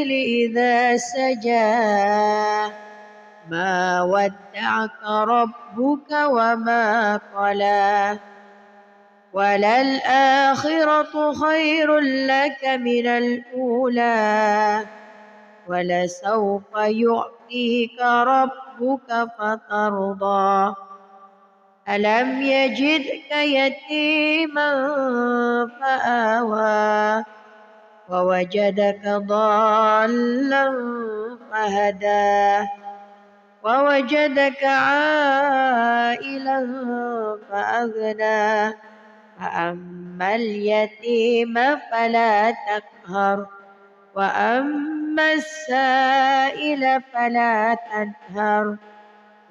إذا سجى ما ودعك ربك وما قلى وللآخرة خير لك من الأولى ولسوف يعطيك ربك فترضى ألم يجدك يتيما فآوى ووجدك ضالا فهدى ووجدك عائلا فأغنى فأما اليتيم فلا تقهر وأما السائل فلا تنهر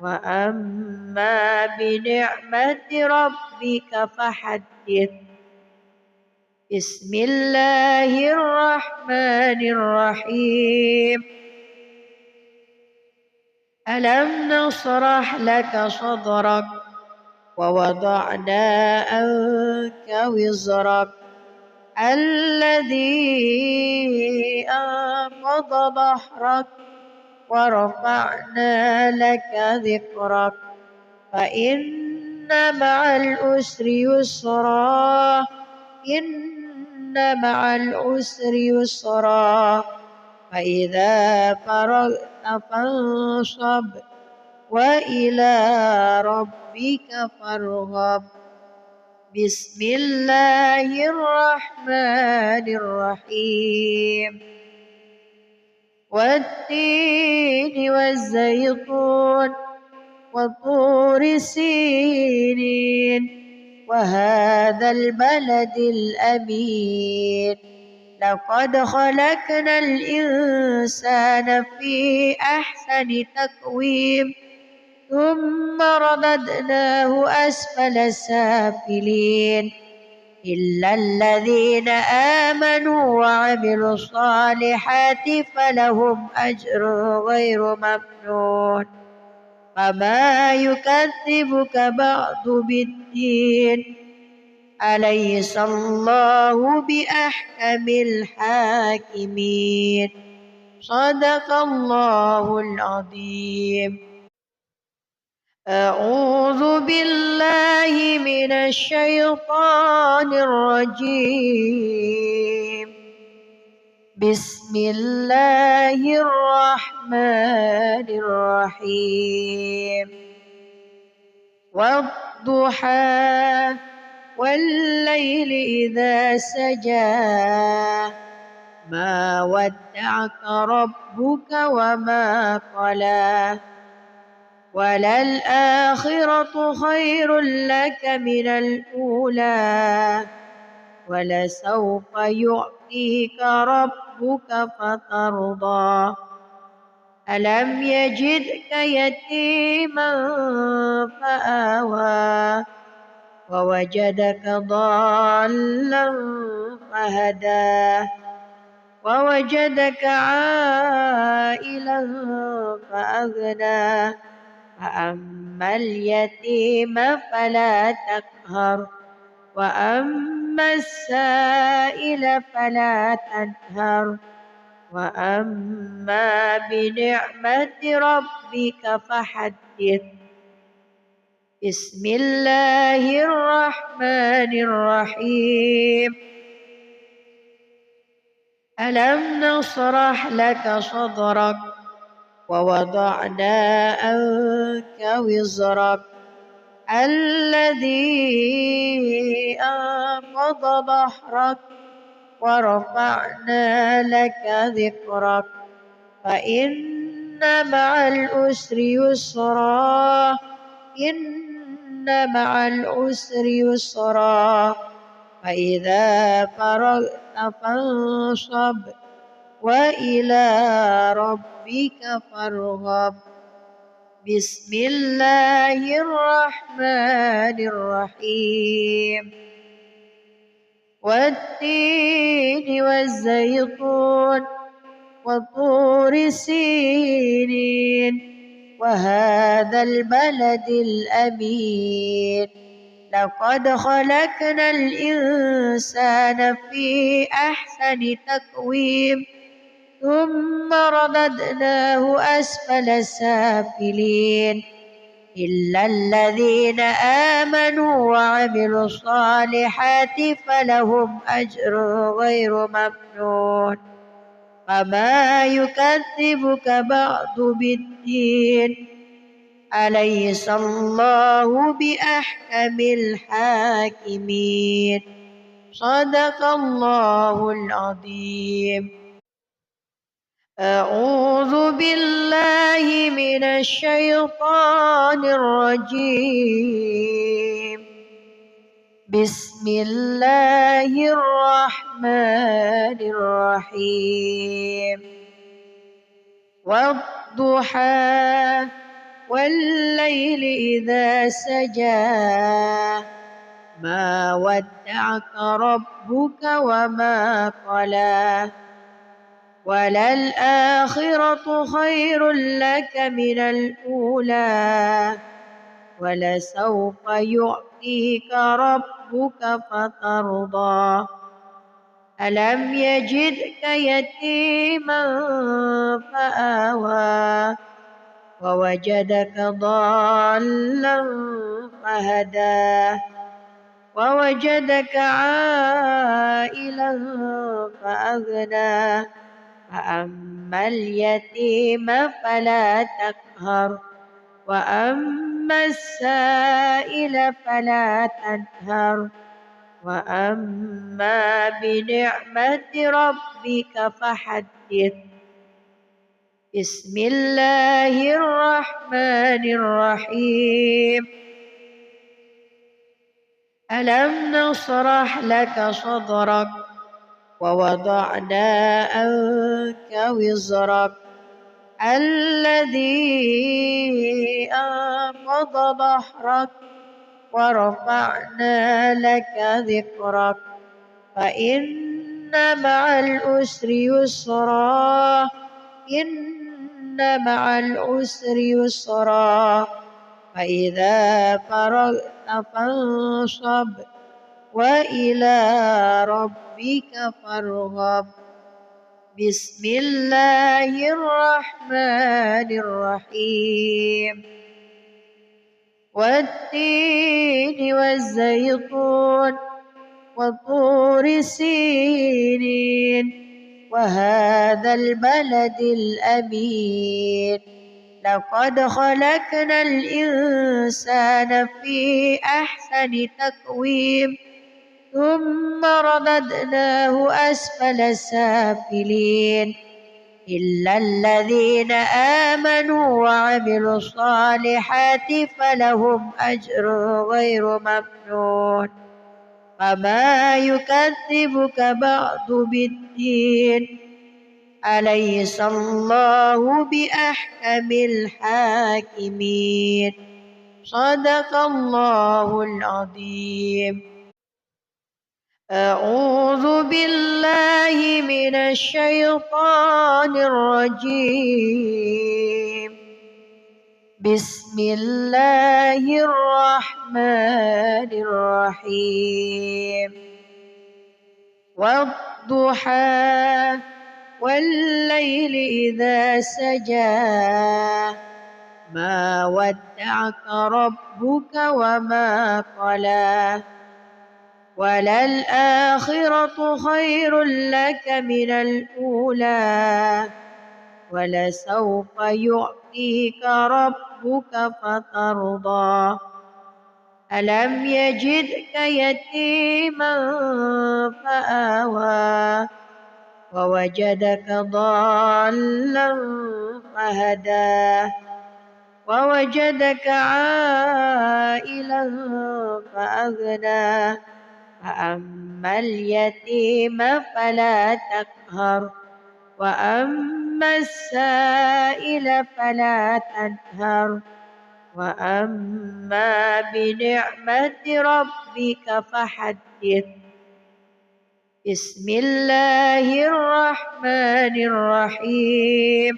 وأما بنعمة ربك فحدث بسم الله الرحمن الرحيم ألم نشرح لك صدرك ووضعنا عنك وزرك الذي أنقض ظهرك ورفعنا لك ذكرك فإن مع العسر يسرا إن مع العسر يسرا فإذا فرغت فانصب وإلى ربك فارغب بسم الله الرحمن الرحيم والتين والزيتون وطور سينين وهذا البلد الأمين لقد خلقنا الإنسان في أحسن تقويم ثم رددناه أسفل سافلين إلا الذين آمنوا وعملوا الصالحات فلهم أجر غير ممنون فما يكذبك بعد بالدين أليس الله بأحكم الحاكمين صدق الله العظيم أعوذ بالله من الشيطان الرجيم بسم الله الرحمن الرحيم والضحى والليل إذا سجى ما ودعك ربك وما قلى وللآخرة خير لك من الأولى ولسوف يعطيك ربك فترضى ألم يجدك يتيما فآوى ووجدك ضالا فهدى ووجدك عائلا فأغنى فأما اليتيم فلا تقهر وأما السائل فلا تنهر وأما بنعمة ربك فحدث بسم الله الرحمن الرحيم ألم نشرح لك صدرك ووضعنا عنك وزرك الذي أنقض ظهرك ورفعنا لك ذكرك فإن مع العسر يسرا إن مع العسر يسرا فإذا فرغت فانصب وإلى ربك فارغب بسم الله الرحمن الرحيم والتين والزيتون وطور سينين وهذا البلد الأمين لقد خلقنا الإنسان في أحسن تقويم ثم رددناه أسفل سافلين إلا الذين آمنوا وعملوا الصالحات فلهم أجر غير ممنون فما يكذبك بعد بالدين أليس الله بأحكم الحاكمين صدق الله العظيم. أعوذ بالله من الشيطان الرجيم. بسم الله الرحمن الرحيم. والضحى والليل إذا سجى ما ودعك ربك وما قلى وللآخرة خير لك من الأولى ولسوف يعطيك ربك فترضى ألم يجدك يتيما فآوى ووجدك ضالا فهدى ووجدك عائلا فأغنى فأما اليتيم فلا تقهر وأما السائل فلا تنهر وأما بنعمة ربك فحدث. بسم الله الرحمن الرحيم. ألم نشرح لك صدرك ووضعنا عنك وزرك الذي أنقض ظهرك ورفعنا لك ذكرك فإن مع العسر يسرا إن مع العسر يسرا فإذا فرغت فانصب وإلى ربك فارغب. بسم الله الرحمن الرحيم. والتين والزيتون وطور سينين وهذا البلد الأمين لقد خلقنا الإنسان في أحسن تقويم ثم رددناه أسفل سافلين إلا الذين آمنوا وعملوا الصالحات فلهم أجر غير ممنون فما يكذبك بعد بالدين أليس الله بأحكم الحاكمين صدق الله العظيم. أعوذ بالله من الشيطان الرجيم. بسم الله الرحمن الرحيم. والضحى والليل إذا سجى ما ودعك ربك وما قلى وللآخرة خير لك من الأولى ولسوف يعطيك ربك فترضى ألم يجدك يتيما فآوى ووجدك ضالا فهدى ووجدك عائلا فأغنى فأما اليتيم فلا تقهر وأما السائل فلا تنهر وأما بنعمة ربك فحدث. بسم الله الرحمن الرحيم.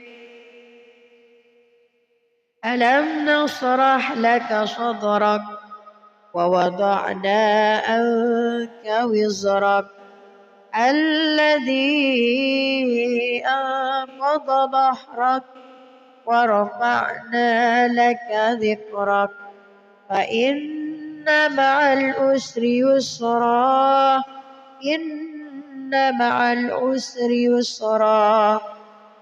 ألم نشرح لك صدرك ووضعنا عنك وزرك الذي أنقض ظهرك ورفعنا لك ذكرك فإن مع العسر يسرا إن مع العسر يسرا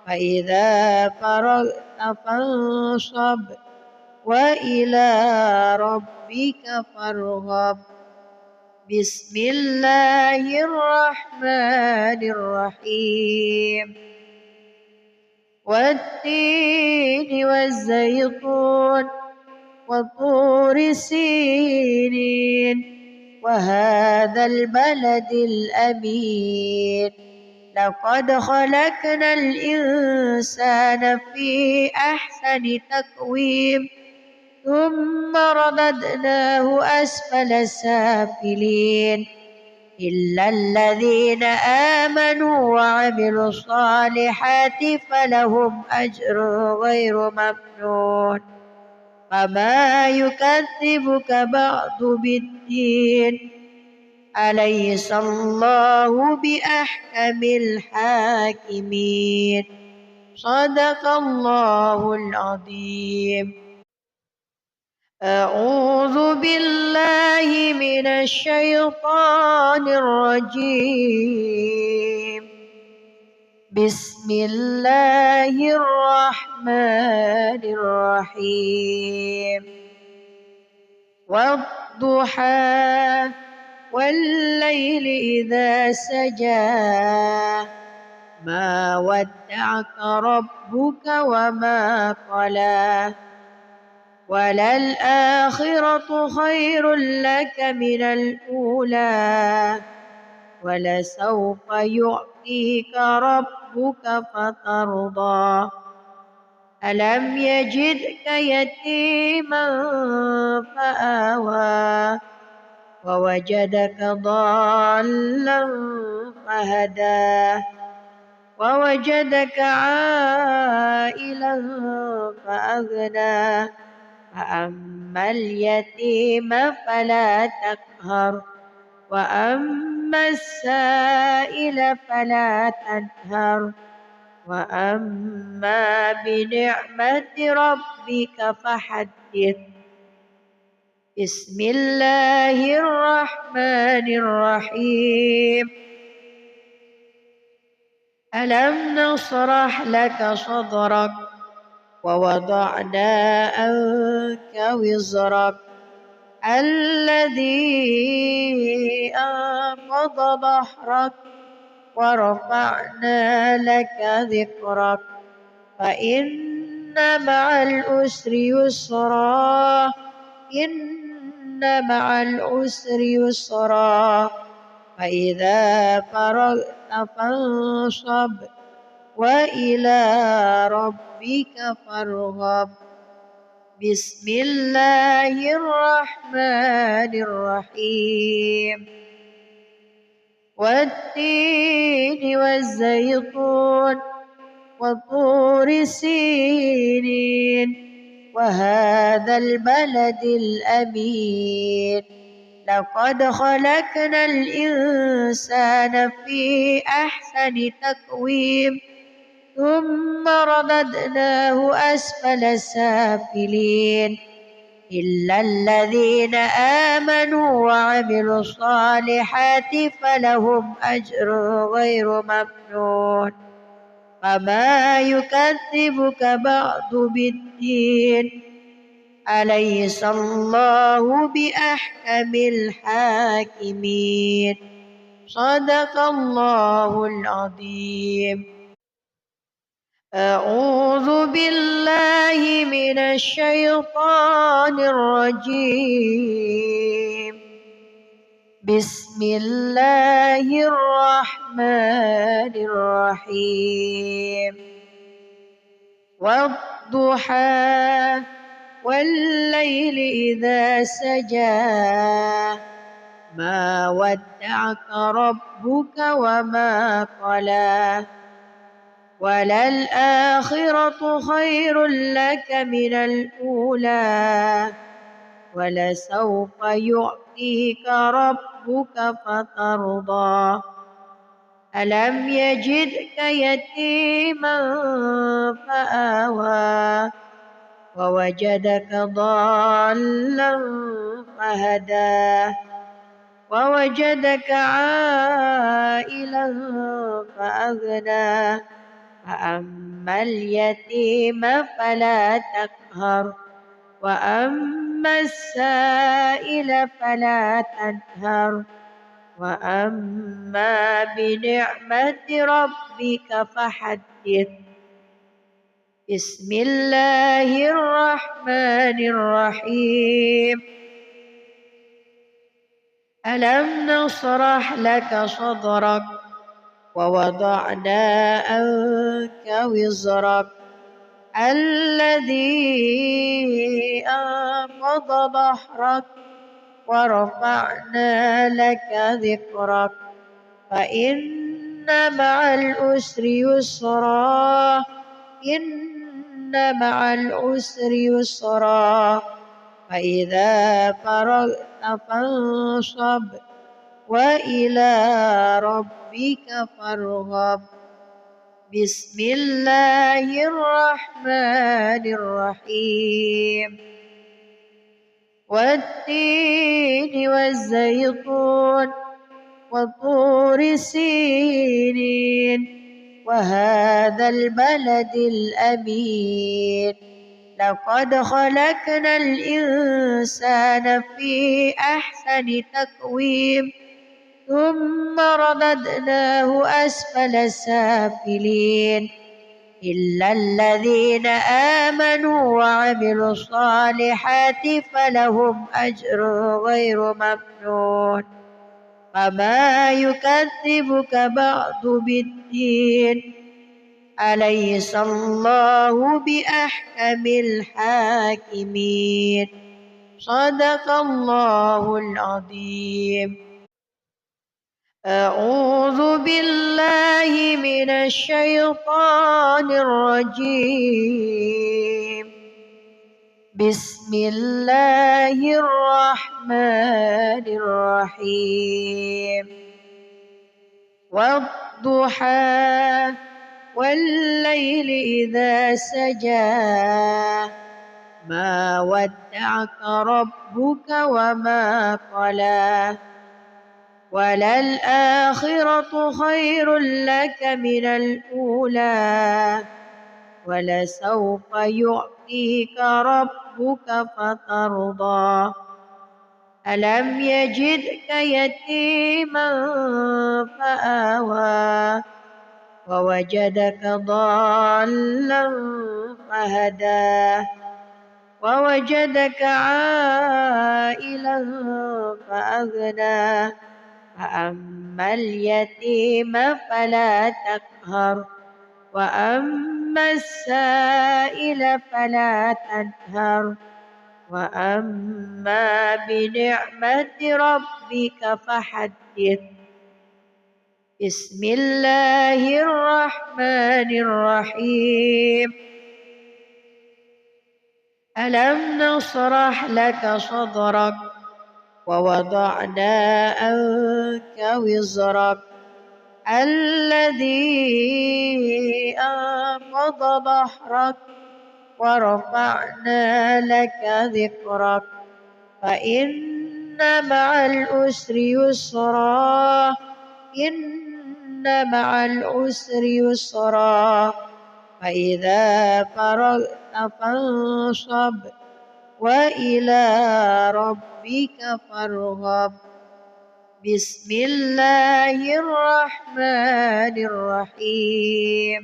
فإذا فرغت فانصب وإلى ربك فارغب بسم الله الرحمن الرحيم والتين والزيتون وطور سينين وهذا البلد الأمين لقد خلقنا الإنسان في أحسن تقويم ثم رددناه أسفل سافلين إلا الذين آمنوا وعملوا الصالحات فلهم أجر غير ممنون فما يكذبك بعد بالدين أليس الله بأحكم الحاكمين صدق الله العظيم. أعوذ بالله من الشيطان الرجيم بسم الله الرحمن الرحيم والضحى والليل إذا سجى ما ودعك ربك وما قلى وللآخرة خير لك من الأولى ولسوف يعطيك ربك فترضى ألم يجدك يتيما فآوى ووجدك ضالا فهدى ووجدك عائلا فأغنى فأما اليتيم فلا تقهر وأما السائل فلا تنهر وأما بنعمة ربك فحدث بسم الله الرحمن الرحيم ألم نشرح لك صدرك ووضعنا عنك وزرك الذي أنقض ظهرك ورفعنا لك ذكرك فإن مع العسر يسرا إن مع العسر يسرا فإذا فرغت فانصب وإلى ربك فارغب بسم الله الرحمن الرحيم والتين والزيتون وطور سينين وهذا البلد الأمين لقد خلقنا الإنسان في أحسن تقويم ثم رددناه أسفل سافلين إلا الذين آمنوا وعملوا الصالحات فلهم أجر غير ممنون فما يكذبك بعد بالدين أليس الله بأحكم الحاكمين صدق الله العظيم. أعوذ بالله من الشيطان الرجيم بسم الله الرحمن الرحيم والضحى والليل إذا سجى ما ودعك ربك وما قلى وللآخرة خير لك من الأولى ولسوف يعطيك ربك فترضى ألم يجدك يتيما فآوى ووجدك ضالا فهدى ووجدك عائلا فأغنى فأما اليتيم فلا تقهر وأما السائل فلا تنهر وأما بنعمة ربك فحدث. بسم الله الرحمن الرحيم. ألم نشرح لك صدرك ووضعنا عنك وزرك الذي أنقض ظهرك ورفعنا لك ذكرك فإن مع العسر يسرا إن مع العسر يسرا فإذا فرغت فانصب وإلى ربك فارغب. بسم الله الرحمن الرحيم. والتين والزيتون وطور سينين وهذا البلد الأمين لقد خلقنا الإنسان في أحسن تقويم ثم رددناه أسفل سافلين إلا الذين آمنوا وعملوا الصالحات فلهم أجر غير ممنون فما يكذبك بعد بالدين أليس الله بأحكم الحاكمين. صدق الله العظيم. أعوذ بالله من الشيطان الرجيم. بسم الله الرحمن الرحيم. والضحى والليل إذا سجى ما ودعك ربك وما قلى وللآخرة خير لك من الأولى ولسوف يعطيك ربك فترضى ألم يجدك يتيما فآوى ووجدك ضالا فهدى ووجدك عائلا فأغنى فأما اليتيم فلا تقهر وأما السائل فلا تنهر وأما بنعمة ربك فحدث. بسم الله الرحمن الرحيم. ألم نشرح لك صدرك ووضعنا عنك وزرك الذي أنقض ظهرك ورفعنا لك ذكرك فإن مع العسر يسرا إن مع العسر يسرا فإذا فرغت فانصب وإلى ربك فارغب. بسم الله الرحمن الرحيم.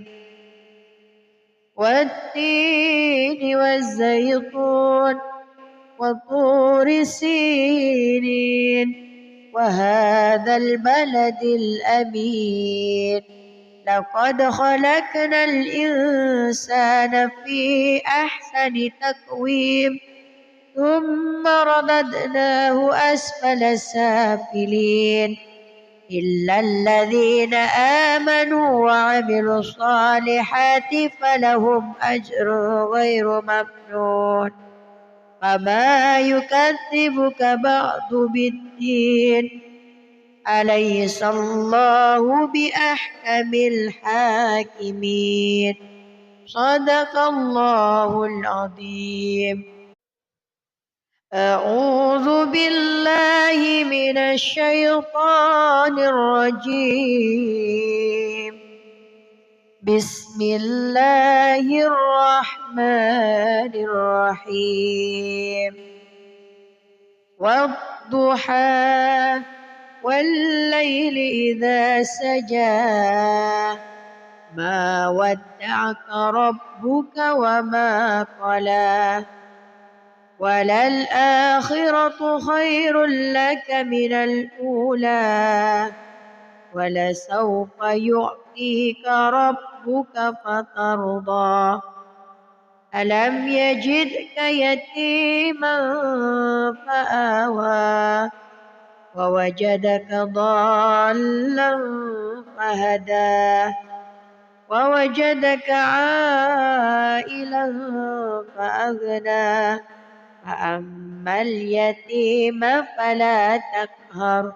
والتين والزيتون وطور سينين وهذا البلد الأمين لقد خلقنا الإنسان في أحسن تقويم ثم رددناه أسفل سافلين إلا الذين آمنوا وعملوا الصالحات فلهم أجر غير ممنون فما يكذبك بعد بالدين أليس الله بأحكم الحاكمين. صدق الله العظيم. أعوذ بالله من الشيطان الرجيم. بسم الله الرحمن الرحيم. والضحى والليل إذا سجى ما ودعك ربك وما قلى وللآخرة خير لك من الأولى ولسوف يعطيك ربك فترضى ألم يجدك يتيما فآوى ووجدك ضالا فهدى ووجدك عائلا فأغنى فأما اليتيم فلا تقهر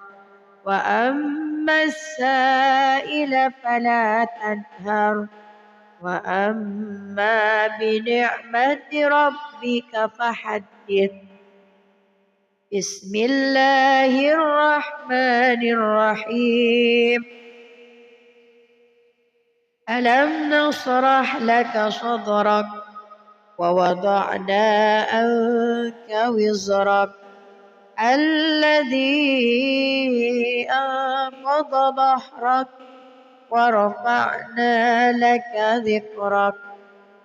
وأما السائل فلا تنهر وأما بنعمة ربك فحدث. بسم الله الرحمن الرحيم. ألم نشرح لك صدرك ووضعنا عنك وزرك الذي أنقض ظهرك ورفعنا لك ذكرك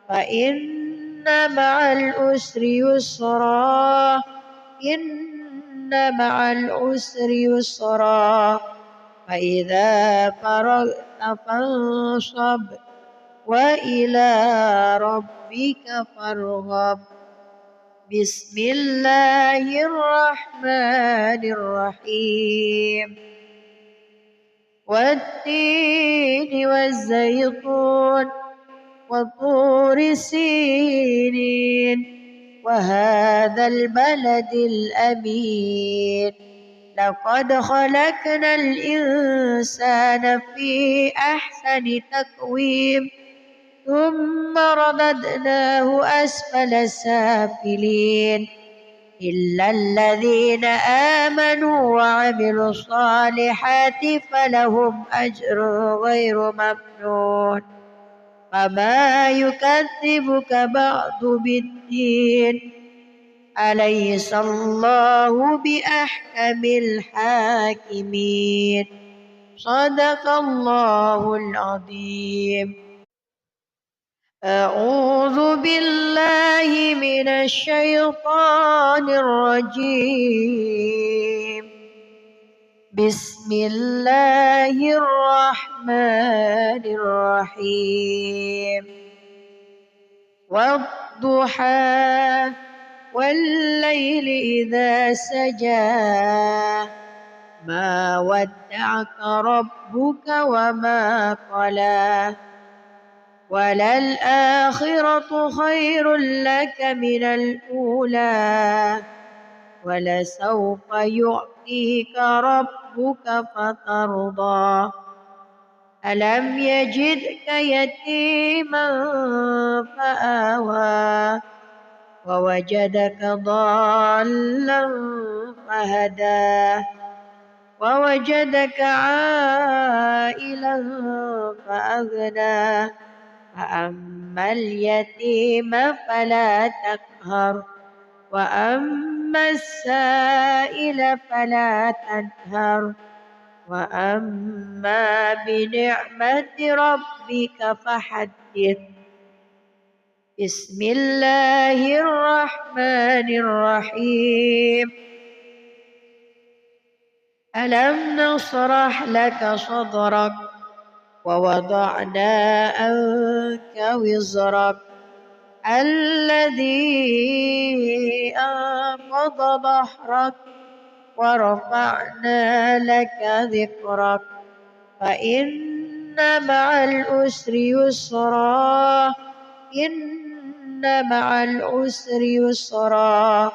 فإن مع العسر يسرا إن مع العسر يسرا فإذا فرغت فانصب وإلى ربك فارغب. بسم الله الرحمن الرحيم. والتين والزيتون وطور سينين وهذا البلد الأمين لقد خلقنا الإنسان في أحسن تقويم ثم رددناه أسفل سافلين إلا الذين آمنوا وعملوا الصالحات فلهم أجر غير ممنون فما يكذبك بعد بالدين أليس الله بأحكم الحاكمين. صدق الله العظيم. أعوذ بالله من الشيطان الرجيم. بسم الله الرحمن الرحيم. والضحى والليل إذا سجى ما ودعك ربك وما قلى وللآخرة خير لك من الأولى ولسوف يعطيك ربك فترضى ألم يجدك يتيما فآوى ووجدك ضالا فهدى ووجدك عائلا فأغنى فأما اليتيم فلا تقهر وأما السائل فلا تنهر وأما بنعمة ربك فحدث. بسم الله الرحمن الرحيم. ألم نشرح لك صدرك ووضعنا عنك وزرك الذي أنقض ظهرك ورفعنا لك ذكرك فإن مع العسر يسرا إن مع العسر يسرا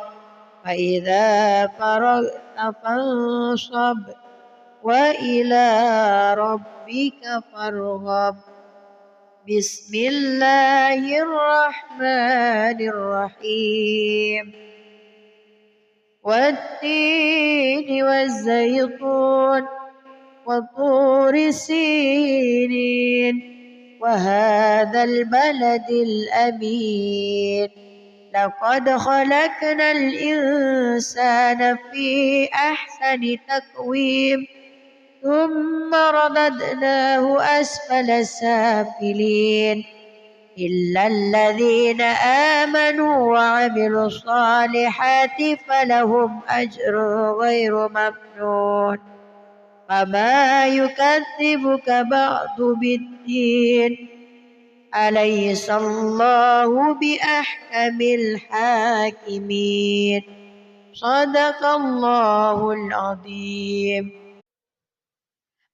فإذا فرغت فانصب وإلى ربك فارغب. بسم الله الرحمن الرحيم. والتين والزيتون وطور سينين وهذا البلد الأمين. لقد خلقنا الإنسان في أحسن تقويم ثم رددناه أسفل سافلين إلا الذين آمنوا وعملوا الصالحات فلهم أجر غير ممنون. فما يكذبك بعد بالدين. أليس الله بأحكم الحاكمين. صدق الله العظيم.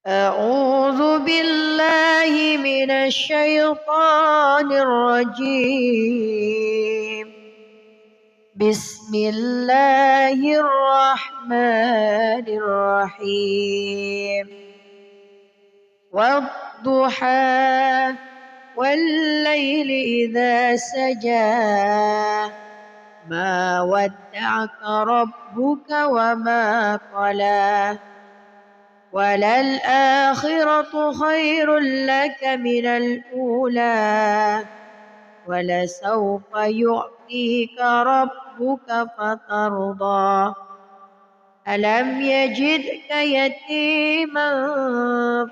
أعوذ بالله من الشيطان الرجيم. بسم الله الرحمن الرحيم. والضحى والليل إذا سجى ما ودعك ربك وما قلى وللآخرة خير لك من الأولى ولسوف يعطيك ربك فترضى. ألم يجدك يتيما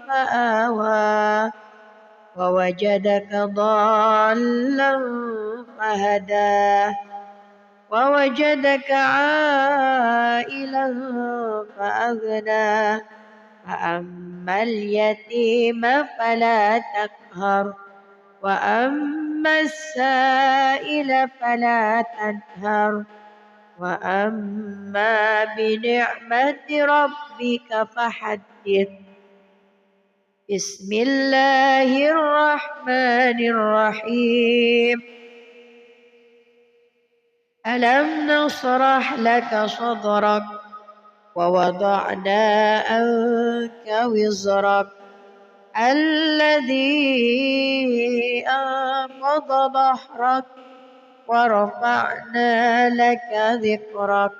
فآوى ووجدك ضالا فهدى ووجدك عائلا فأغنى. فأما اليتيم فلا تقهر وأما السائل فلا تنهر وأما بنعمة ربك فحدث. بسم الله الرحمن الرحيم. ألم نشرح لك صدرك ووضعنا عنك وزرك الذي أنقض ظهرك ورفعنا لك ذكرك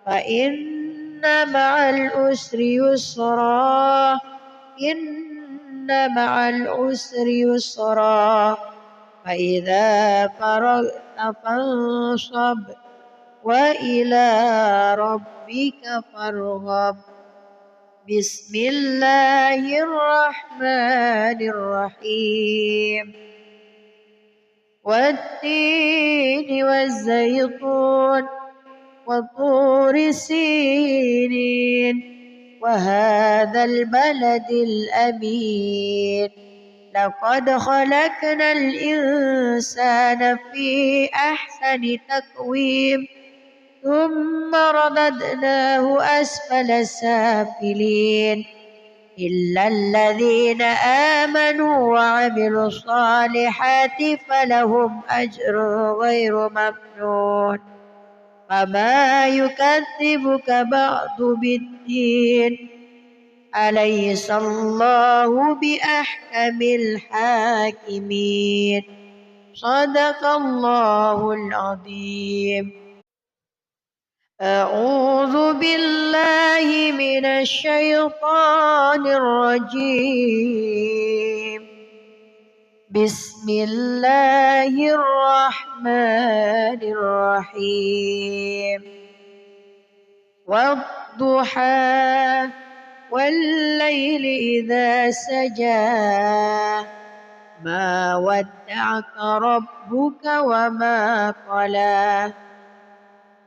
فإن مع العسر يسرا إن مع العسر يسرا فإذا فرغت فانصب وإلى ربك فارغب. بسم الله الرحمن الرحيم. والتين والزيتون وطور سينين وهذا البلد الأمين. لقد خلقنا الإنسان في أحسن تقويم ثم رددناه أسفل سافلين إلا الذين آمنوا وعملوا الصالحات فلهم أجر غير ممنون. فما يكذبك بعد بالدين. أليس الله بأحكم الحاكمين. صدق الله العظيم. أعوذ بالله من الشيطان الرجيم. بسم الله الرحمن الرحيم. والضحى والليل إذا سجى ما ودعك ربك وما قلى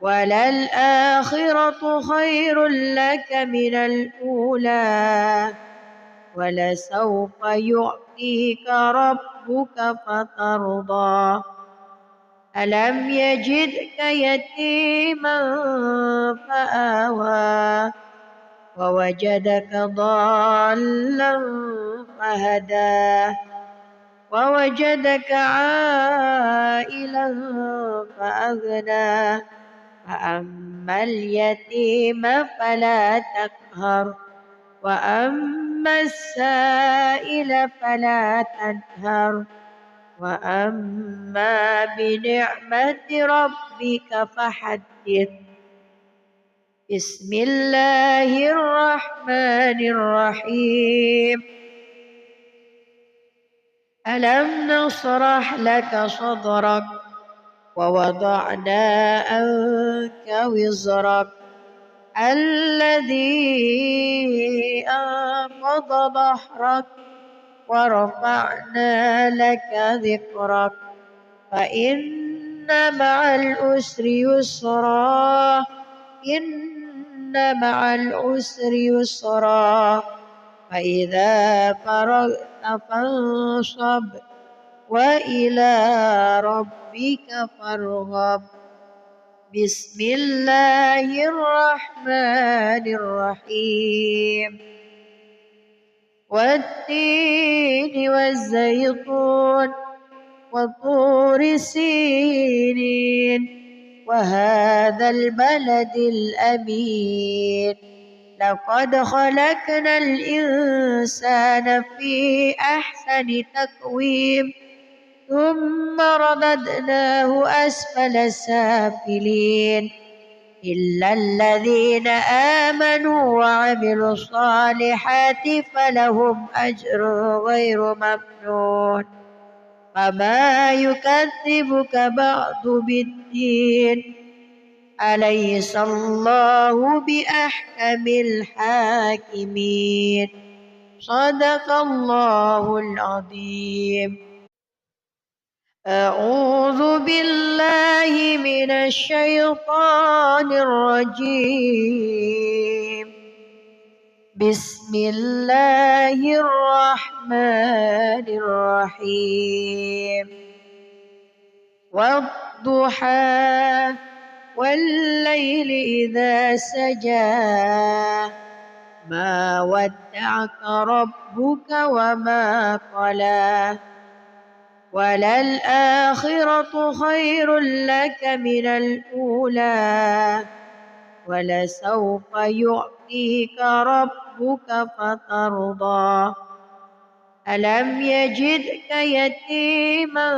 وللآخرة خير لك من الأولى ولسوف يعطيك ربك فترضى. ألم يجدك يتيما فآوى ووجدك ضالا فهدى ووجدك عائلا فأغنى. فأما اليتيم فلا تقهر وأما السائل فلا تنهر وأما بنعمة ربك فحدث. بسم الله الرحمن الرحيم. ألم نشرح لك صدرك ووضعنا عنك وزرك الذي أنقض ظهرك ورفعنا لك ذكرك فإن مع العسر يسرا إن مع العسر يسرا فإذا فرغت فانصب وإلى ربك فارغب. بسم الله الرحمن الرحيم. والتين والزيتون وطور سينين وهذا البلد الأمين لقد خلقنا الإنسان في أحسن تقويم ثم رددناه أسفل سافلين إلا الذين آمنوا وعملوا الصالحات فلهم أجر غير ممنون. فما يكذبك بعد بالدين أليس الله بأحكم الحاكمين. صدق الله العظيم. أعوذ بالله من الشيطان الرجيم. بسم الله الرحمن الرحيم. والضحى والليل إذا سجى ما ودعك ربك وما قلى وللآخرة خير لك من الأولى ولسوف يعطيك ربك فترضى. ألم يجدك يتيما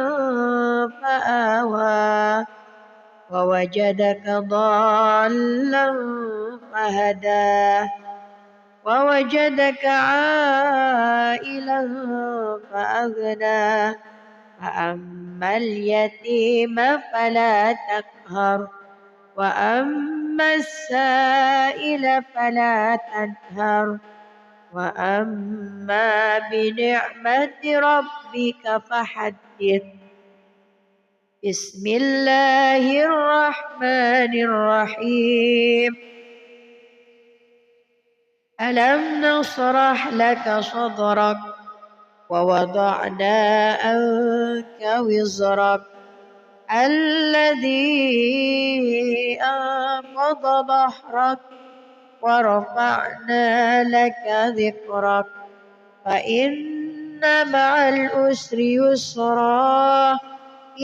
فآوى ووجدك ضالا فهدى ووجدك عائلا فأغنى فأما اليتيم فلا تقهر وأما السائل فلا تنهر وأما بنعمة ربك فحدث. بسم الله الرحمن الرحيم. ألم نشرح لك صدرك ووضعنا عنك وزرك الذي أنقض ظهرك ورفعنا لك ذكرك فإن مع العسر يسرا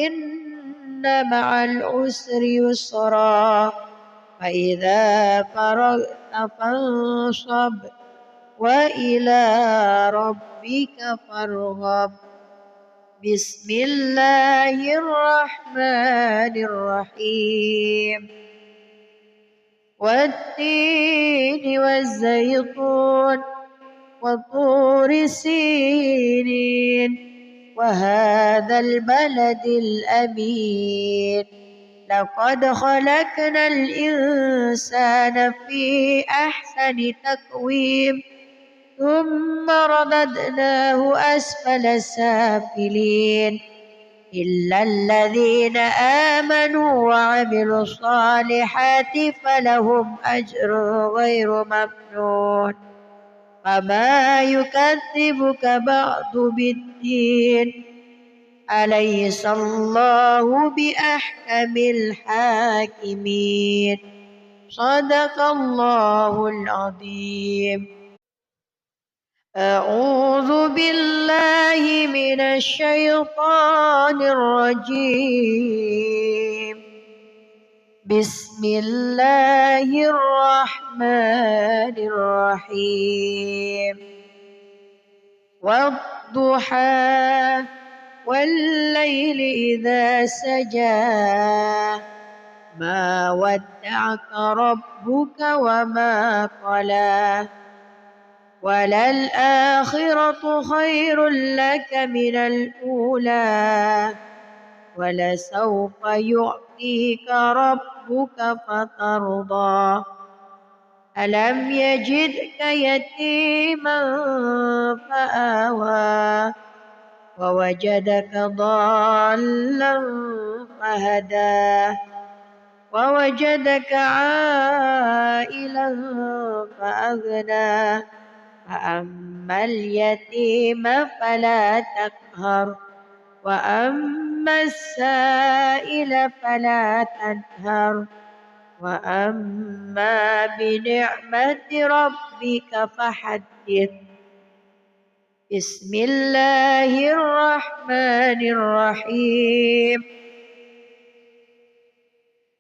إن مع العسر يسرا فإذا فرغت فانصب وإلى ربك فارغب. بسم الله الرحمن الرحيم. والتين والزيتون وطور سينين وهذا البلد الأمين لقد خلقنا الإنسان في أحسن تقويم ثم رددناه أسفل سافلين إلا الذين آمنوا وعملوا الصالحات فلهم أجر غير ممنون. فما يكذبك بعد بالدين أليس الله بأحكم الحاكمين. صدق الله العظيم. أعوذ بالله من الشيطان الرجيم. بسم الله الرحمن الرحيم والضحى والليل إذا سجى ما ودعك ربك وما قلى وللآخرة خير لك من الأولى ولسوف يعطيك ربك فترضى ألم يجدك يتيما فآوى ووجدك ضالا فهدى ووجدك عائلا فأغنى فأما اليتيم فلا تقهر وأما السائل فلا تنهر وأما بنعمة ربك فحدث بسم الله الرحمن الرحيم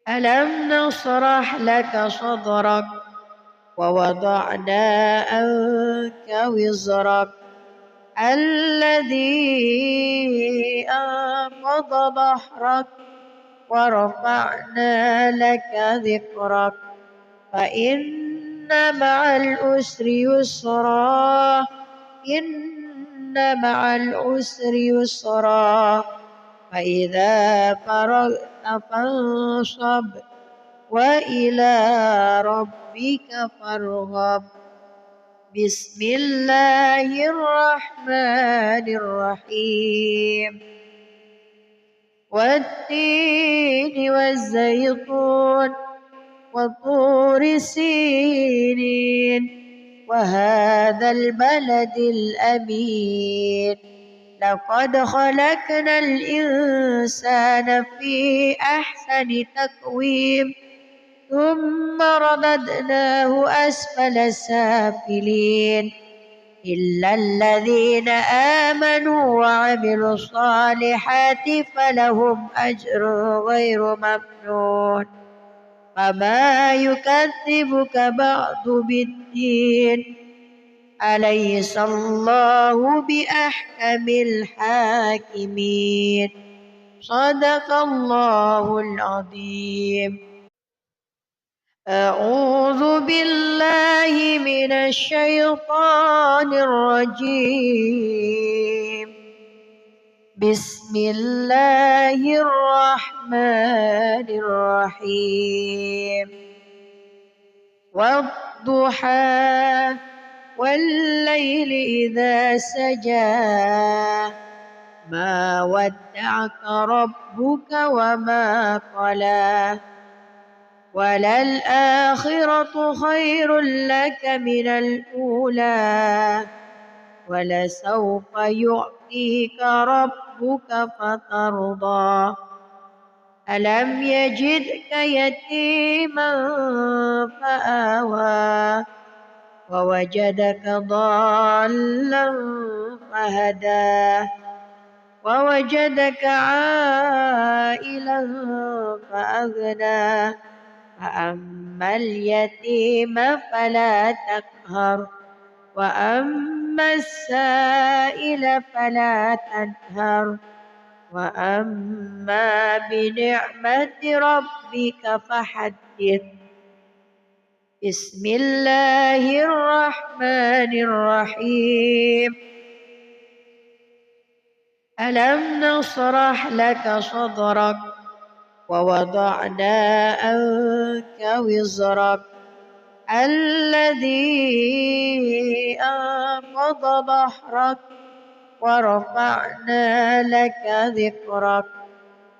ألم نشرح لك صدرك ووضعنا عنك وزرك الذي أنقض ظهرك ورفعنا لك ذكرك فإن مع العسر يسرا إن مع العسر يسرا فإذا فرغت فانصب وإلى ربك فارغب بسم الله الرحمن الرحيم والتين والزيتون وطور سينين وهذا البلد الأمين لقد خلقنا الإنسان في أحسن تقويم ثم رددناه أسفل سافلين إلا الذين آمنوا وعملوا الصالحات فلهم أجر غير ممنون فما يكذبك بعد بالدين أليس الله بأحكم الحاكمين صدق الله العظيم أعوذ بالله من الشيطان الرجيم بسم الله الرحمن الرحيم والضحى والليل إذا سجى ما ودعك ربك وما قلى وللآخرة خير لك من الأولى ولسوف يعطيك ربك فترضى ألم يجدك يتيما فآوى ووجدك ضالا فهدى ووجدك عائلا فأغنى فأما اليتيم فلا تقهر وأما السائل فلا تنهر وأما بنعمة ربك فحدث بسم الله الرحمن الرحيم ألم نشرح لك صدرك ووضعنا عنك وزرك الذي أنقض ظهرك ورفعنا لك ذكرك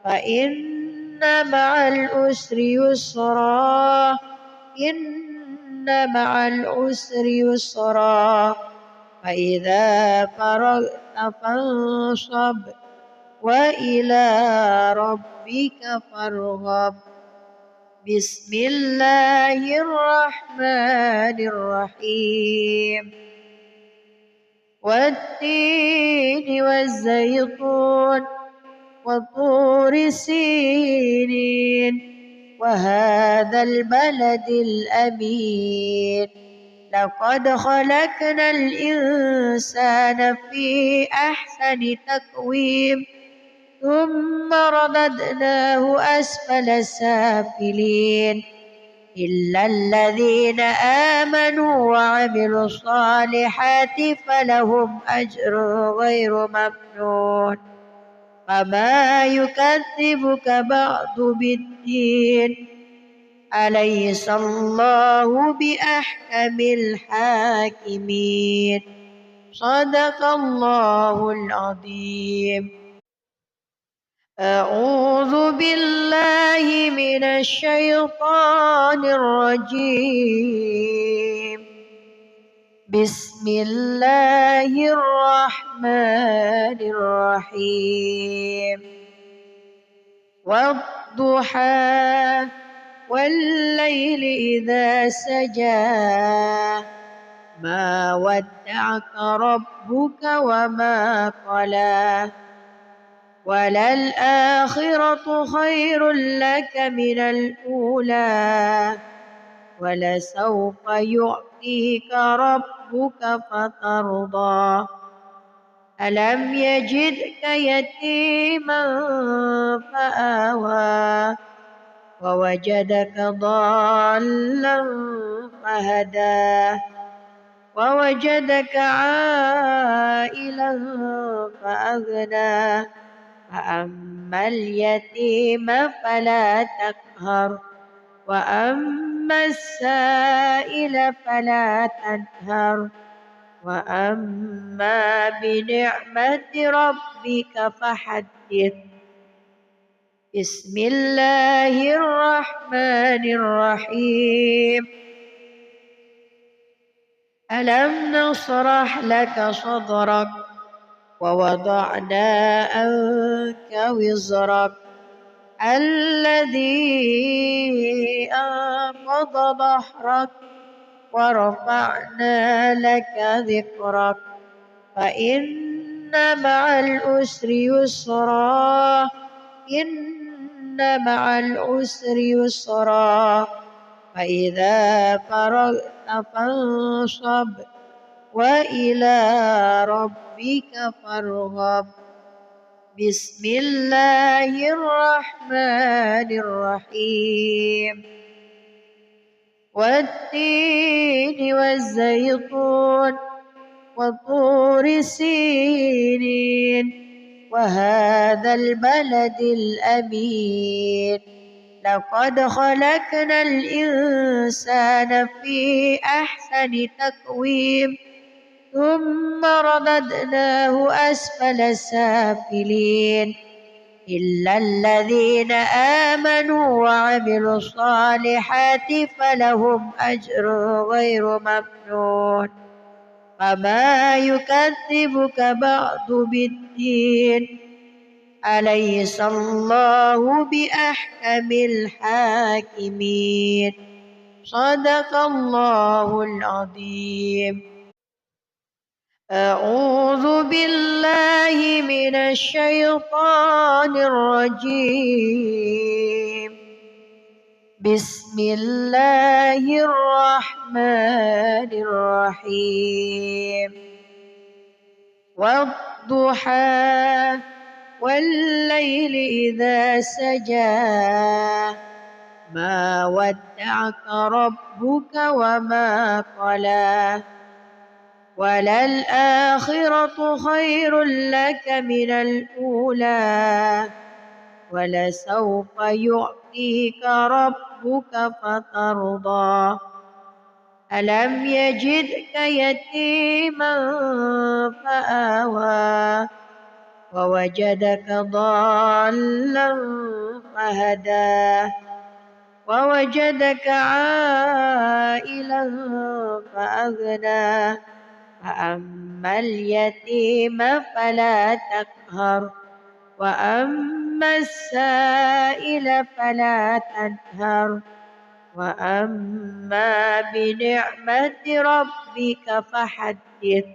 فإن مع العسر يسرا إن مع العسر يسرا فإذا فرغت فانصب وإلى ربك فارغب بسم الله الرحمن الرحيم والتين والزيتون وطور سينين وهذا البلد الأمين لقد خلقنا الإنسان في أحسن تقويم ثم رددناه أسفل سافلين إلا الذين آمنوا وعملوا الصالحات فلهم أجر غير ممنون فما يكذبك بعد بالدين أليس الله بأحكم الحاكمين صدق الله العظيم. أعوذ بالله من الشيطان الرجيم بسم الله الرحمن الرحيم والضحى والليل إذا سجى ما ودعك ربك وما قلى وللآخرة خير لك من الأولى ولسوف يعطيك ربك فترضى ألم يجدك يتيما فآوى ووجدك ضالا فهدى ووجدك عائلا فأغنى فأما اليتيم فلا تقهر وأما السائل فلا تنهر وأما بنعمة ربك فحدث. بسم الله الرحمن الرحيم ألم نشرح لك صدرك ووضعنا عنك وزرك الذي أنقض ظهرك ورفعنا لك ذكرك فإن مع العسر يسرا إن مع العسر يسرا فإذا فرغت فانصب وإلى ربك فارغب. بسم الله الرحمن الرحيم والتين والزيتون وطور سينين وهذا البلد الأمين لقد خلقنا الإنسان في أحسن تقويم ثم رددناه أسفل سافلين إلا الذين آمنوا وعملوا الصالحات فلهم أجر غير ممنون فما يكذبك بعد بالدين أليس الله بأحكم الحاكمين صدق الله العظيم. أعوذ بالله من الشيطان الرجيم بسم الله الرحمن الرحيم والضحى والليل إذا سجى ما ودعك ربك وما قلى وللآخرة خير لك من الأولى ولسوف يعطيك ربك فترضى ألم يجدك يتيما فآوى ووجدك ضالا فهدى ووجدك عائلا فأغنى فأما اليتيم فلا تقهر وأما السائل فلا تنهر وأما بنعمة ربك فحدث.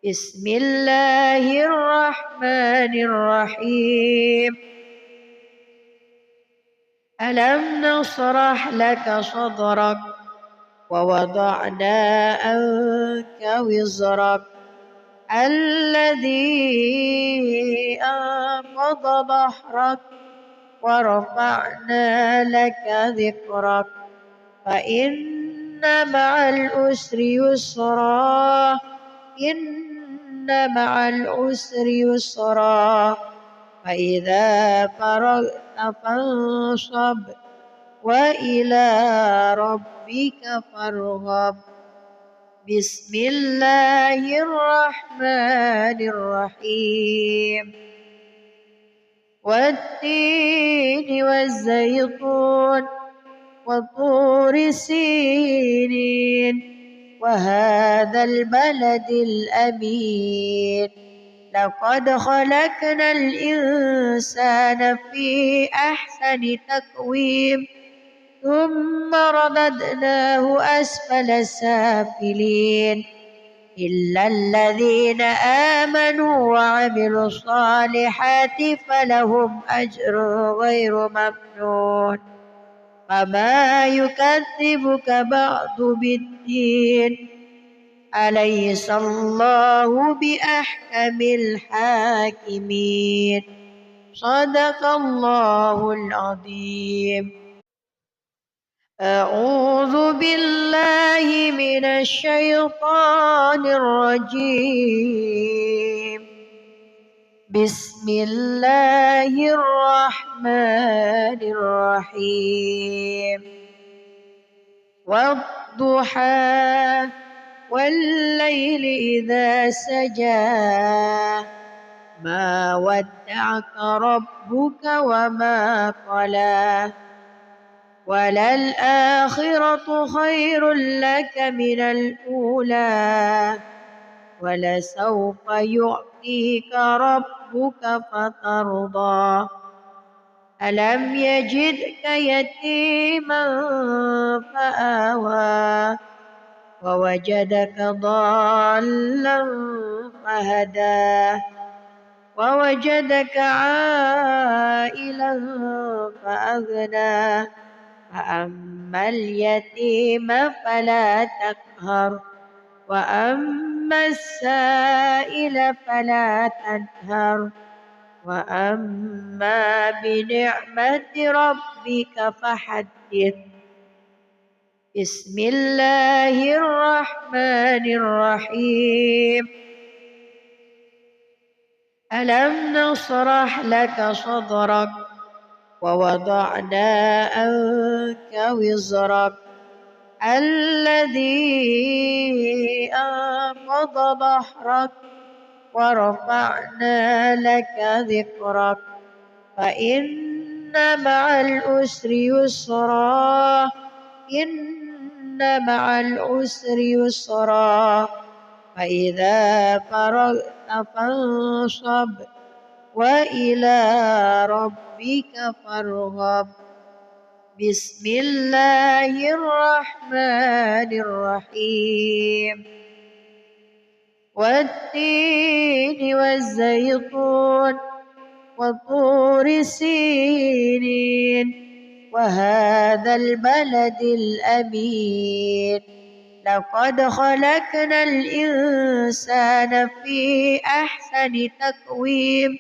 بسم الله الرحمن الرحيم ألم نشرح لك صدرك ووضعنا عنك وزرك الذي أنقض ظهرك ورفعنا لك ذكرك فإن مع العسر يسرا إن مع العسر يسرا فإذا فرغت فانصب وإلى ربك فارغب. بسم الله الرحمن الرحيم. والتين والزيتون وطور سينين وهذا البلد الأمين لقد خلقنا الإنسان في أحسن تقويم ثم رددناه أسفل سافلين إلا الذين آمنوا وعملوا الصالحات فلهم أجر غير ممنون. فما يكذبك بعد بالدين أليس الله بأحكم الحاكمين. صدق الله العظيم. أعوذ بالله من الشيطان الرجيم. بسم الله الرحمن الرحيم. والضحى والليل إذا سجى ما ودعك ربك وما قلى وللآخرة خير لك من الأولى ولسوف يعطيك ربك فترضى. ألم يجدك يتيما فآوى ووجدك ضالا فهدى ووجدك عائلا فأغنى فأما اليتيم فلا تقهر وأما السائل فلا تنهر وأما بنعمة ربك فحدث. بسم الله الرحمن الرحيم. ألم نشرح لك صدرك ووضعنا عنك وزرك الذي أنقض ظهرك ورفعنا لك ذكرك فإن مع العسر يسرا إن مع العسر يسرا فإذا فرغت فانصب وإلى ربك فارغب. بسم الله الرحمن الرحيم. والتين والزيتون وطور سينين وهذا البلد الأمين لقد خلقنا الإنسان في أحسن تقويم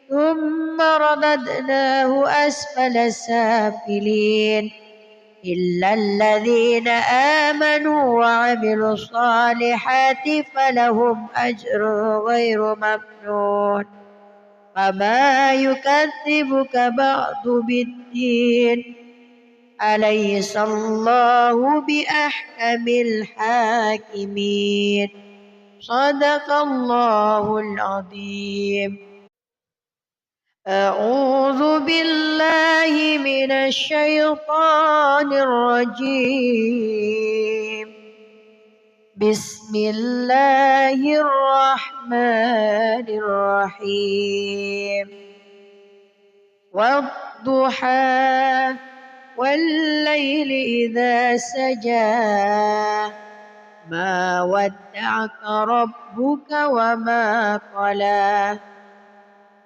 ثم رددناه أسفل سافلين إلا الذين آمنوا وعملوا الصالحات فلهم أجر غير ممنون. فما يكذبك بعد بالدين أليس الله بأحكم الحاكمين. صدق الله العظيم. أعوذ بالله من الشيطان الرجيم. بسم الله الرحمن الرحيم. والضحى والليل إذا سجى ما ودعك ربك وما قلى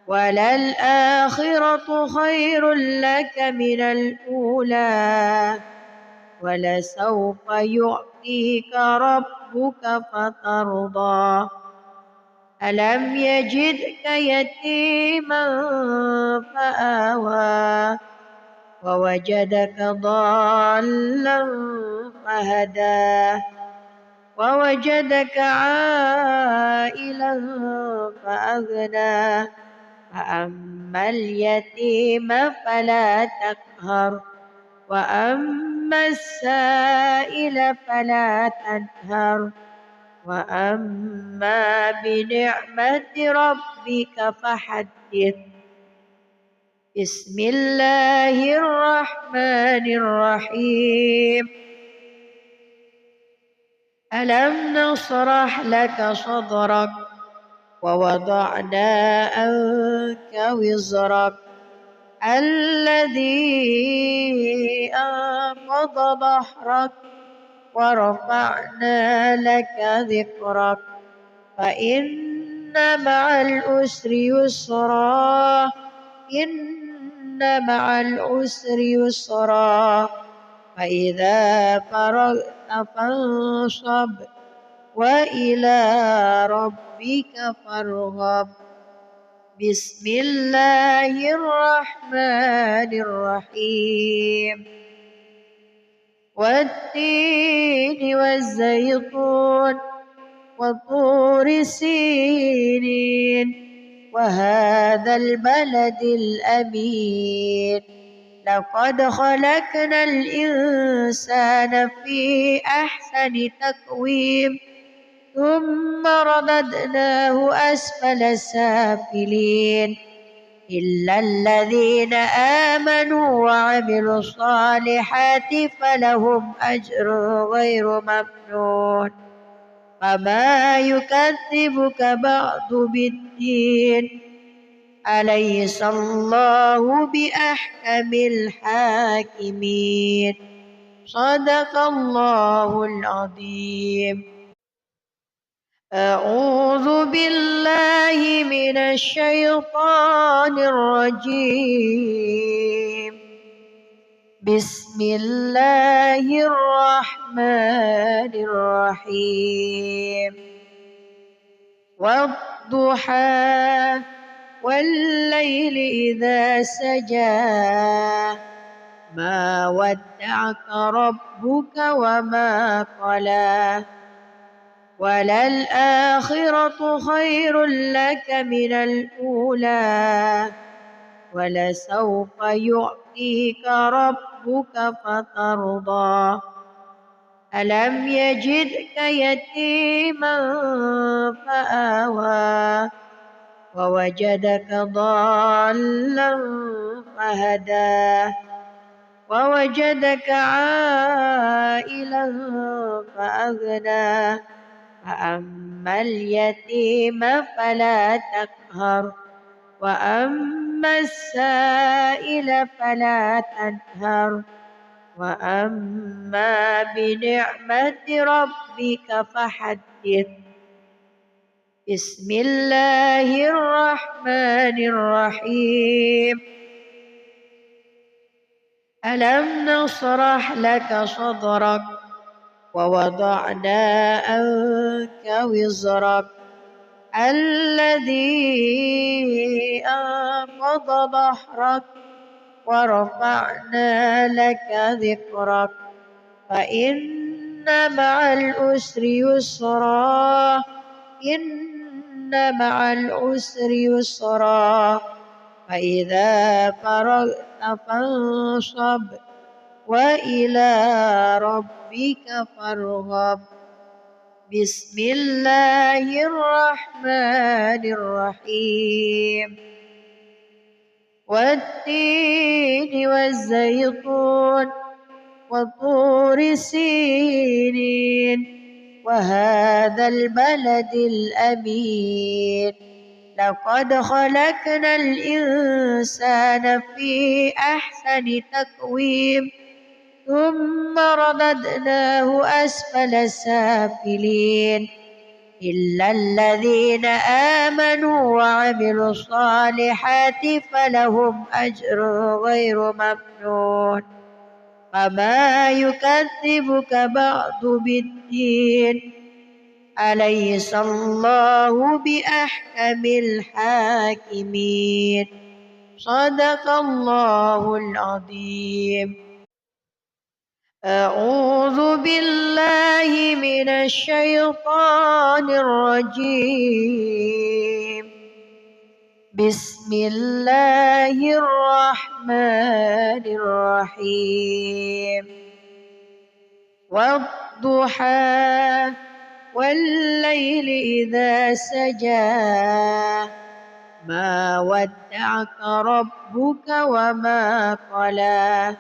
وللآخرة خير لك من الأولى ولسوف يعطيك ربك فترضى ألم يجدك يتيما فآوى ووجدك ضالا فهدى ووجدك عائلا فأغنى فأما اليتيم فلا تقهر وأما السائل فلا تنهر وأما بنعمة ربك فحدث بسم الله الرحمن الرحيم ألم نشرح لك صدرك ووضعنا عنك وزرك الذي أنقض ظهرك ورفعنا لك ذكرك فإن مع العسر يسرا إن مع العسر يسرا فإذا فرغت فانصب وإلى ربك فارغب بسم الله الرحمن الرحيم والتين والزيتون وطور سينين وهذا البلد الأمين لقد خلقنا الإنسان في أحسن تقويم ثم رددناه أسفل سافلين إلا الذين آمنوا وعملوا الصالحات فلهم أجر غير ممنون فما يكذبك بعد بالدين أليس الله بأحكم الحاكمين صدق الله العظيم أعوذ بالله من الشيطان الرجيم بسم الله الرحمن الرحيم والضحى والليل إذا سجى ما ودعك ربك وما قلى وللآخرة خير لك من الأولى ولسوف يعطيك ربك فترضى ألم يجدك يتيما فآوى ووجدك ضالا فهدى ووجدك عائلا فأغنى فأما اليتيم فلا تقهر وأما السائل فلا تنهر وأما بنعمة ربك فحدث بسم الله الرحمن الرحيم ألم نشرح لك صدرك ووضعنا عنك وزرك الذي أنقض ظهرك ورفعنا لك ذكرك فإن مع العسر يسرا إن مع العسر يسرا فإذا فرغت فانصب وإلى ربك فارغب بسم الله الرحمن الرحيم والتين والزيتون وطور سينين وهذا البلد الأمين لقد خلقنا الإنسان في أحسن تقويم ثم رددناه أسفل سافلين إلا الذين آمنوا وعملوا الصالحات فلهم أجر غير ممنون فما يكذبك بعد بالدين أليس الله بأحكم الحاكمين صدق الله العظيم. أعوذ بالله من الشيطان الرجيم. بسم الله الرحمن الرحيم. والضحى والليل إذا سجى ما ودعك ربك وما قلى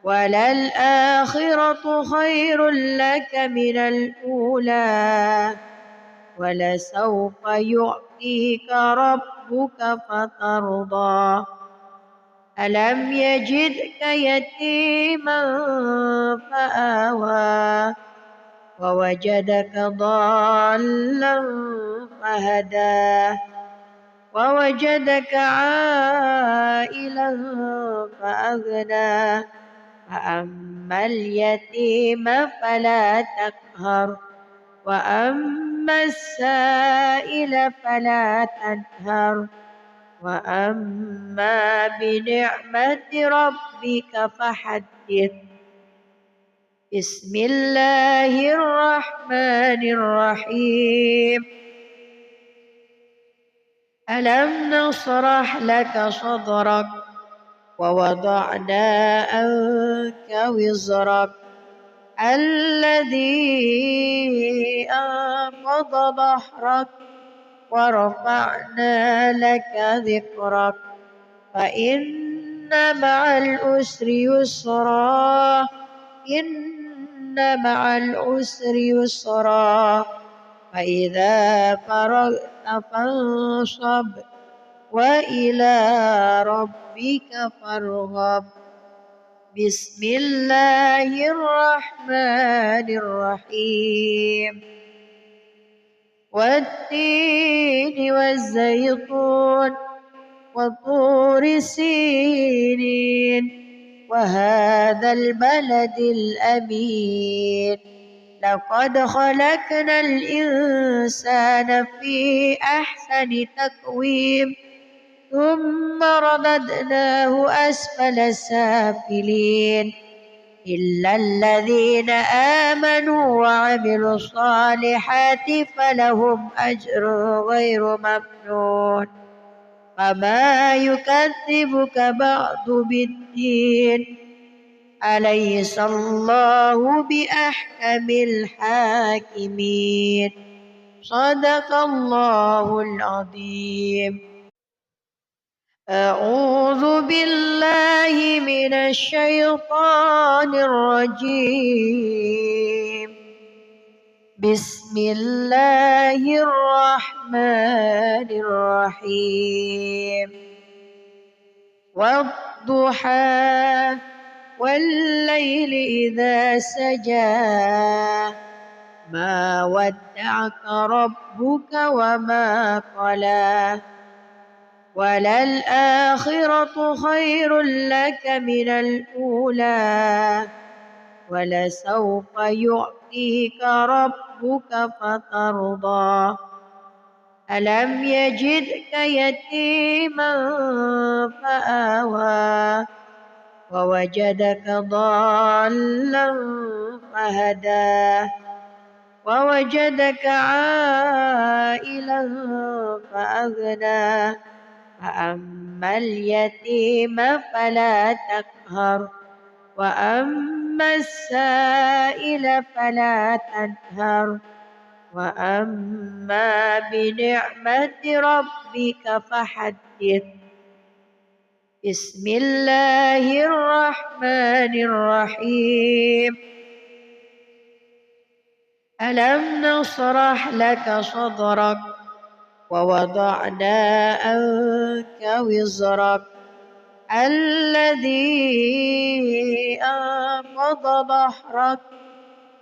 وللآخرة خير لك من الأولى ولسوف يعطيك ربك فترضى ألم يجدك يتيما فآوى ووجدك ضالا فهدى ووجدك عائلا فأغنى فأما اليتيم فلا تقهر وأما السائل فلا تنهر وأما بنعمة ربك فحدث. بسم الله الرحمن الرحيم. ألم نشرح لك صدرك ووضعنا عنك وزرك الذي أنقض ظهرك ورفعنا لك ذكرك فإن مع العسر يسرا إن مع العسر يسرا فإذا فرغت فانصب وإلى ربك فارغب. بسم الله الرحمن الرحيم. والتين والزيتون وطور سينين وهذا البلد الأمين لقد خلقنا الإنسان في أحسن تقويم ثم رددناه أسفل سافلين إلا الذين آمنوا وعملوا الصالحات فلهم أجر غير ممنون فما يكذبك بعد بالدين أليس الله بأحكم الحاكمين صدق الله العظيم. أعوذ بالله من الشيطان الرجيم. بسم الله الرحمن الرحيم. والضحى والليل إذا سجى ما ودعك ربك وما قلى وللآخرة خير لك من الأولى ولسوف يعطيك ربك فترضى ألم يجدك يتيما فآوى ووجدك ضالا فهدى ووجدك عائلا فأغنى فأما اليتيم فلا تقهر وأما السائل فلا تنهر وأما بنعمة ربك فحدث. بسم الله الرحمن الرحيم. ألم نشرح لك صدرك ووضعنا عنك وزرك الذي أنقض ظهرك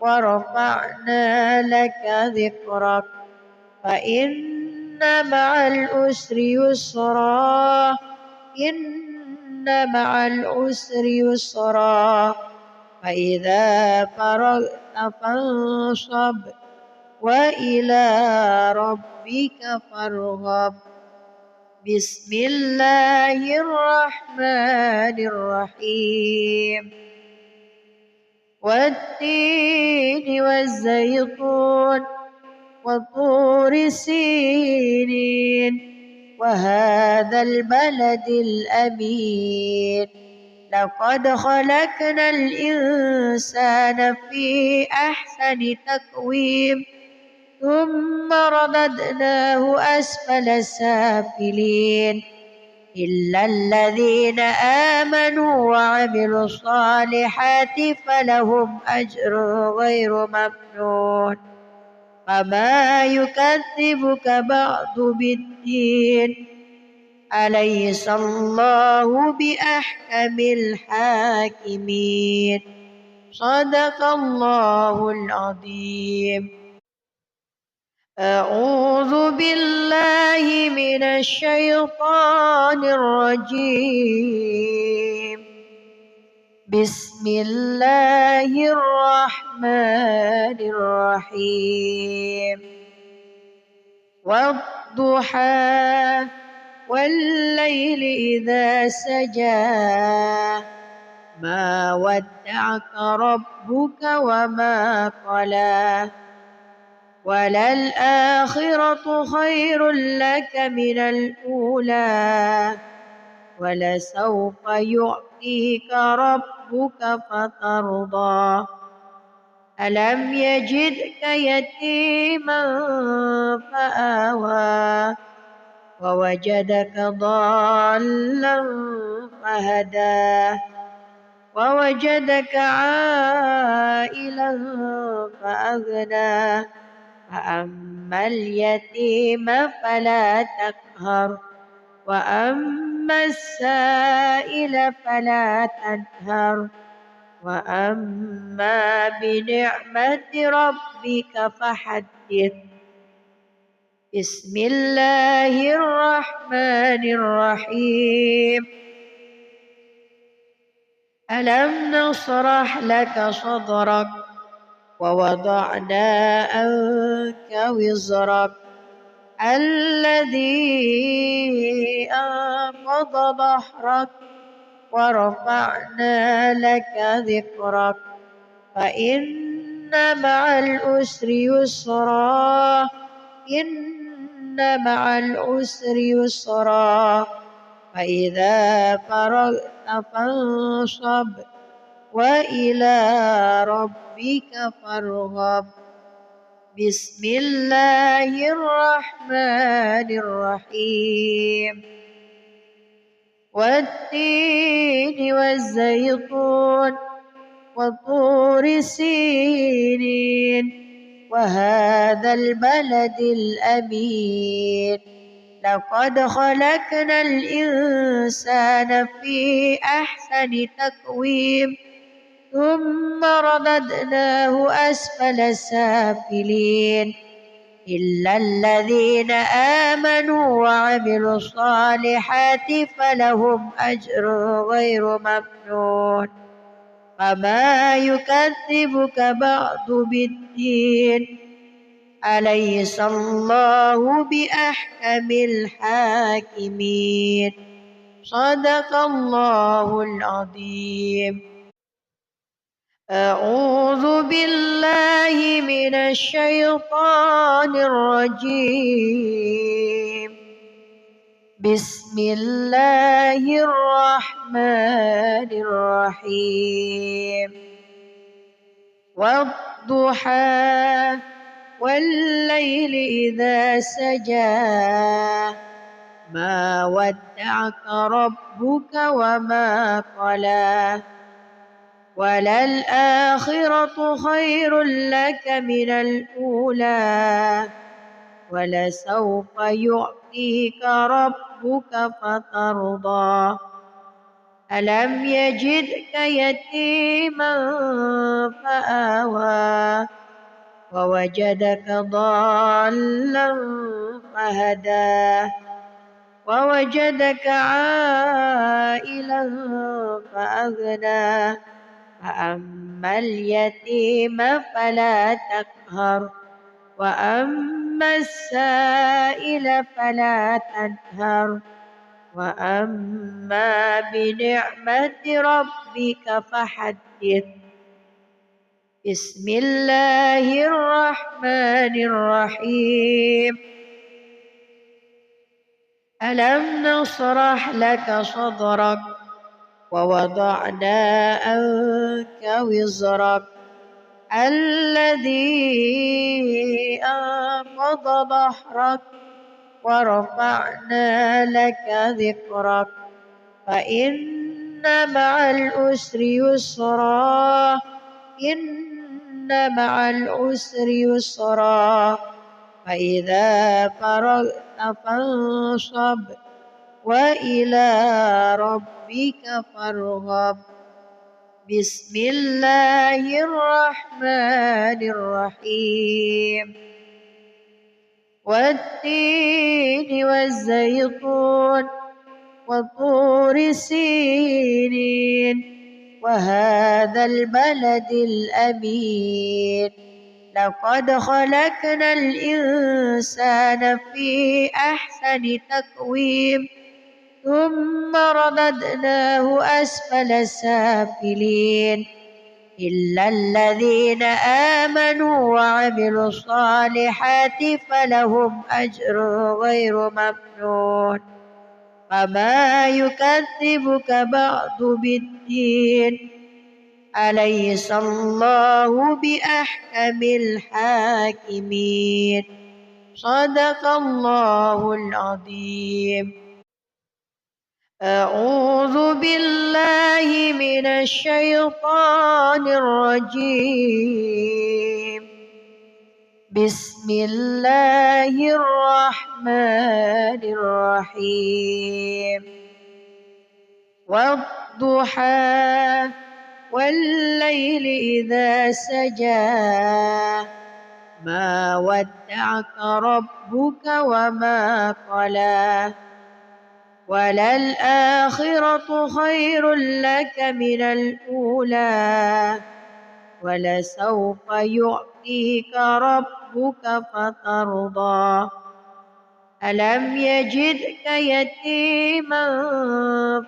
ورفعنا لك ذكرك فإن مع العسر يسرا إن مع العسر يسرا فإذا فرغت فانصب وإلى ربك فارغب بسم الله الرحمن الرحيم والتين والزيتون وطور سينين وهذا البلد الأمين لقد خلقنا الإنسان في أحسن تقويم ثم رددناه أسفل سافلين إلا الذين آمنوا وعملوا الصالحات فلهم أجر غير ممنون فما يكذبك بعد بالدين أليس الله بأحكم الحاكمين صدق الله العظيم أعوذ بالله من الشيطان الرجيم بسم الله الرحمن الرحيم والضحى والليل إذا سجى ما ودعك ربك وما قلى وللآخرة خير لك من الأولى ولسوف يعطيك ربك فترضى ألم يجدك يتيما فآوى ووجدك ضالا فهدى ووجدك عائلا فأغنى فأما اليتيم فلا تقهر وأما السائل فلا تنهر وأما بنعمة ربك فحدث بسم الله الرحمن الرحيم ألم نشرح لك صدرك ووضعنا عنك وزرك الذي أنقض ظهرك ورفعنا لك ذكرك فإن مع العسر يسرا إن مع العسر يسرا فإذا فرغت فانصب وإلى ربك فارغب بسم الله الرحمن الرحيم والتين والزيتون وطور سينين وهذا البلد الأمين لقد خلقنا الإنسان في أحسن تقويم ثم رددناه أسفل سافلين إلا الذين آمنوا وعملوا الصالحات فلهم أجر غير ممنون فما يكذبك بعد بالدين أليس الله بأحكم الحاكمين صدق الله العظيم أعوذ بالله من الشيطان الرجيم بسم الله الرحمن الرحيم والضحى والليل إذا سجى ما ودعك ربك وما قلى وللآخرة خير لك من الأولى ولسوف يعطيك ربك فترضى ألم يجدك يتيما فآوى ووجدك ضالا فهدى ووجدك عائلا فأغنى فأما اليتيم فلا تقهر وأما السائل فلا تنهر وأما بنعمة ربك فحدث. بسم الله الرحمن الرحيم. ألم نشرح لك صدرك ووضعنا عنك وزرك الذي أنقض ظهرك ورفعنا لك ذكرك فإن مع العسر يسرا إن مع العسر يسرا فإذا فرغت فانصب وإلى ربك فارغب. بسم الله الرحمن الرحيم. والتين والزيتون وطور سينين وهذا البلد الأمين لقد خلقنا الإنسان في أحسن تقويم ثم رددناه أسفل سافلين إلا الذين آمنوا وعملوا الصالحات فلهم أجر غير ممنون فما يكذبك بعد بالدين أليس الله بأحكم الحاكمين. صدق الله العظيم. أعوذ بالله من الشيطان الرجيم. بسم الله الرحمن الرحيم. والضحى والليل إذا سجى ما ودعك ربك وما قلى وللآخرة خير لك من الأولى ولسوف يعطيك ربك فترضى ألم يجدك يتيما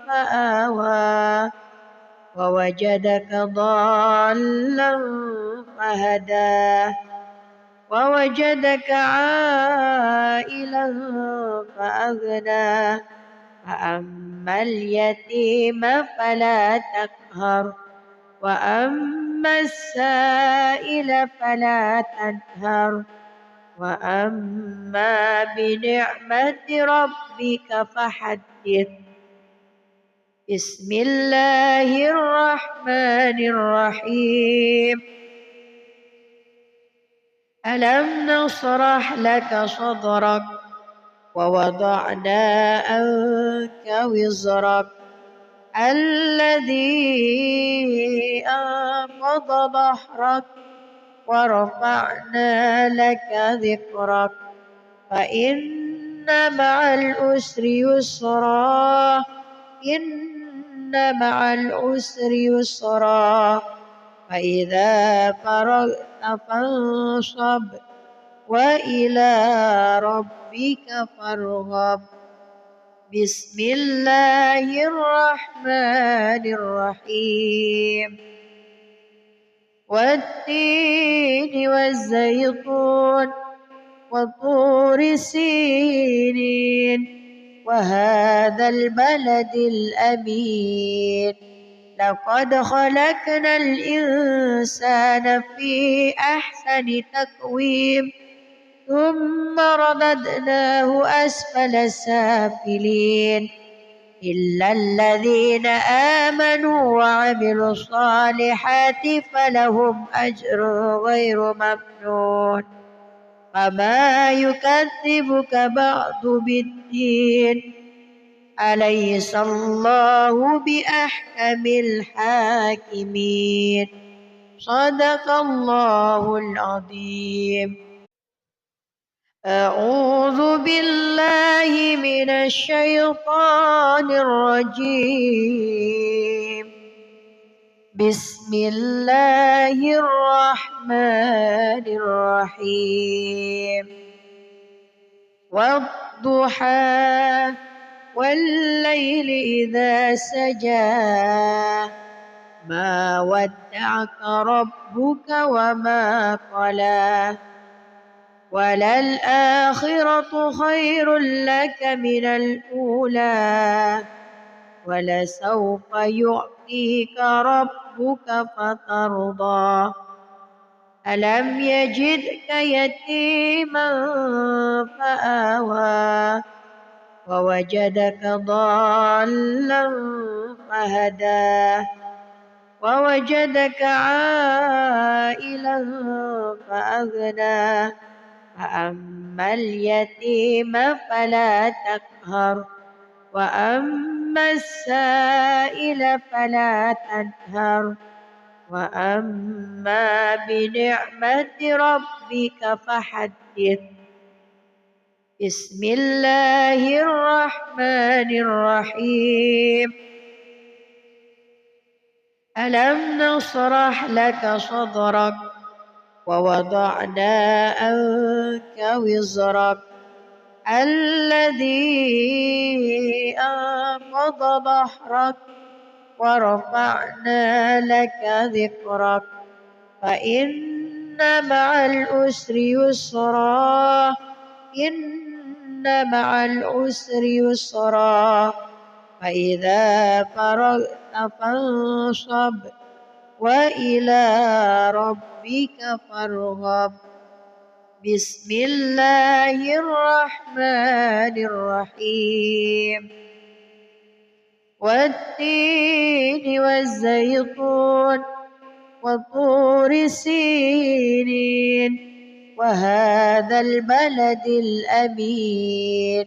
فآوى ووجدك ضالا فهدى ووجدك عائلا فأغنى فأما اليتيم فلا تقهر وأما السائل فلا تنهر وأما بنعمة ربك فحدث. بسم الله الرحمن الرحيم. ألم نشرح لك صدرك ووضعنا عنك وزرك الذي أنقض ظهرك ورفعنا لك ذكرك فإن مع العسر يسرا إن مع العسر يسرا فإذا فرغت فانصب وإلى ربك فارغب. بسم الله الرحمن الرحيم. والتين والزيتون وطور سينين وهذا البلد الأمين لقد خلقنا الإنسان في أحسن تقويم ثم رددناه أسفل سافلين إلا الذين آمنوا وعملوا الصالحات فلهم أجر غير ممنون فما يكذبك بعد بالدين أليس الله بأحكم الحاكمين. صدق الله العظيم. أعوذ بالله من الشيطان الرجيم. بسم الله الرحمن الرحيم. والضحى والليل إذا سجى ما ودعك ربك وما قلى وللآخرة خير لك من الأولى ولسوف يعطيك ربك فترضى ألم يجدك يتيما فآوى ووجدك ضالا فهدى ووجدك عائلا فأغنى فأما اليتيم فلا تقهر وأما السائل فلا تنهر وأما بنعمة ربك فحدث. بسم الله الرحمن الرحيم. ألم نشرح لك صدرك ووضعنا عنك وزرك الذي أنقض ظهرك ورفعنا لك ذكرك فإن مع العسر يسرا إن مع العسر يسرا فإذا فرغت فانصب وإلى ربك فارغب. بسم الله الرحمن الرحيم. والتين والزيتون وطور سينين وهذا البلد الأمين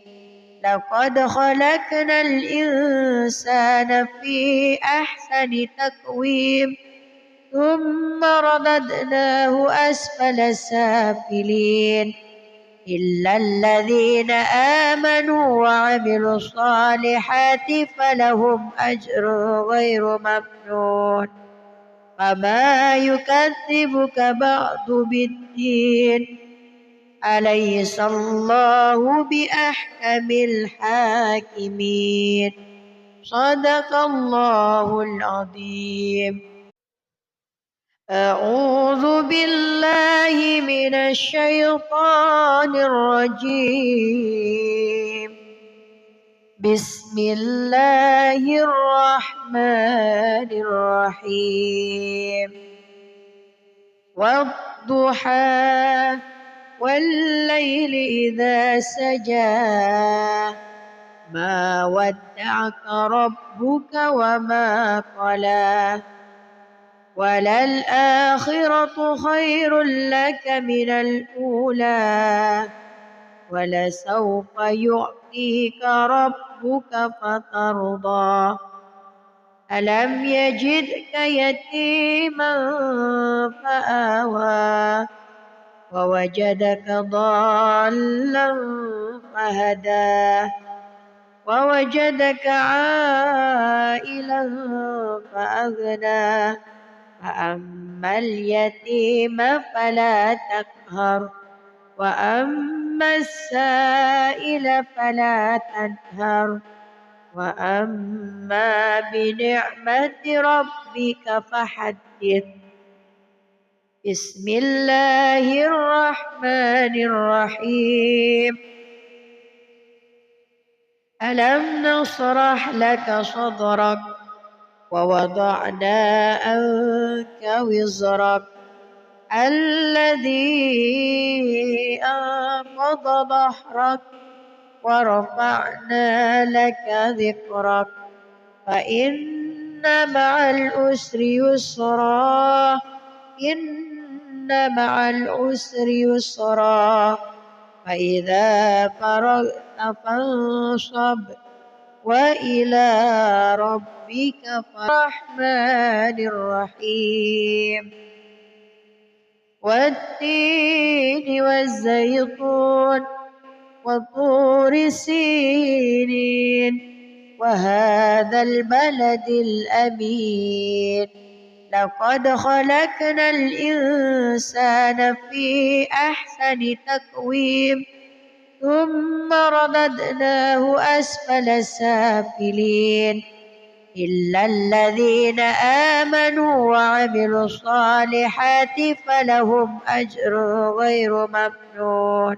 لقد خلقنا الإنسان في أحسن تقويم ثم رددناه أسفل سافلين إلا الذين آمنوا وعملوا الصالحات فلهم أجر غير ممنون فما يكذبك بعد بالدين أليس الله بأحكم الحاكمين. صدق الله العظيم. أعوذ بالله من الشيطان الرجيم. بسم الله الرحمن الرحيم. والضحى والليل إذا سجى ما ودعك ربك وما قلى وللآخرة خير لك من الأولى ولسوف يعطيك ربك فترضى ألم يجدك يتيما فآوى ووجدك ضالا فهدى ووجدك عائلا فأغنى فأما اليتيم فلا تقهر وأما السائل فلا تنهر وأما بنعمة ربك فحدث. بسم الله الرحمن الرحيم. ألم نشرح لك صدرك ووضعنا عنك وزرك الذي أنقض ظهرك ورفعنا لك ذكرك فإن مع العسر يسرا إن مع العسر يسرا فإذا فرغت فانصب وإلى ربك الرحمن الرحيم والتين والزيتون وطور سينين وهذا البلد الأمين لقد خلقنا الإنسان في أحسن تقويم ثم رددناه أسفل سافلين إلا الذين آمنوا وعملوا الصالحات فلهم أجر غير ممنون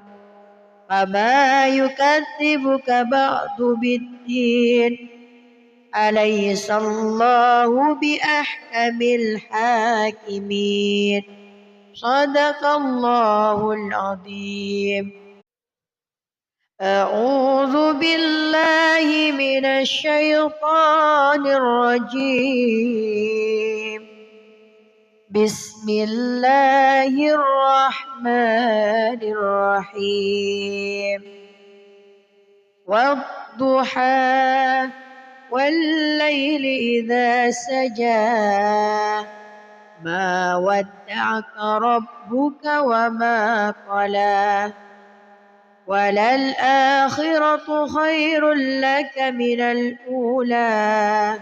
فما يكذبك بعد بالدين أليس الله بأحكم الحاكمين صدق الله العظيم. أعوذ بالله من الشيطان الرجيم بسم الله الرحمن الرحيم والضحى والليل إذا سجى ما ودعك ربك وما قلى وللآخرة خير لك من الأولى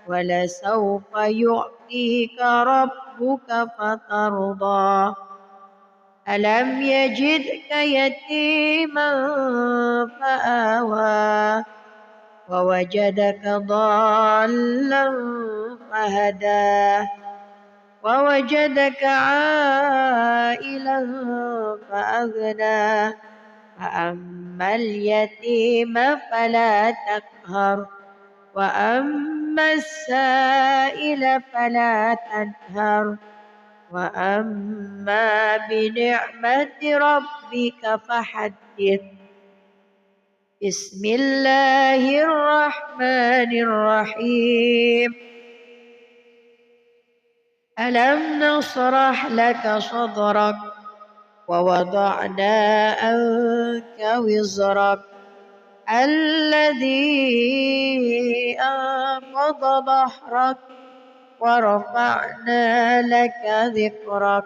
ولسوف يعطيك ربك فترضى ألم يجدك يتيما فآوى ووجدك ضالا فهدى ووجدك عائلا فأغنى فأما اليتيم فلا تقهر وأما السائل فلا تنهر وأما بنعمة ربك فحدث. بسم الله الرحمن الرحيم ألم نشرح لك صدرك ووضعنا عنك وزرك الذي أنقض ظهرك ورفعنا لك ذكرك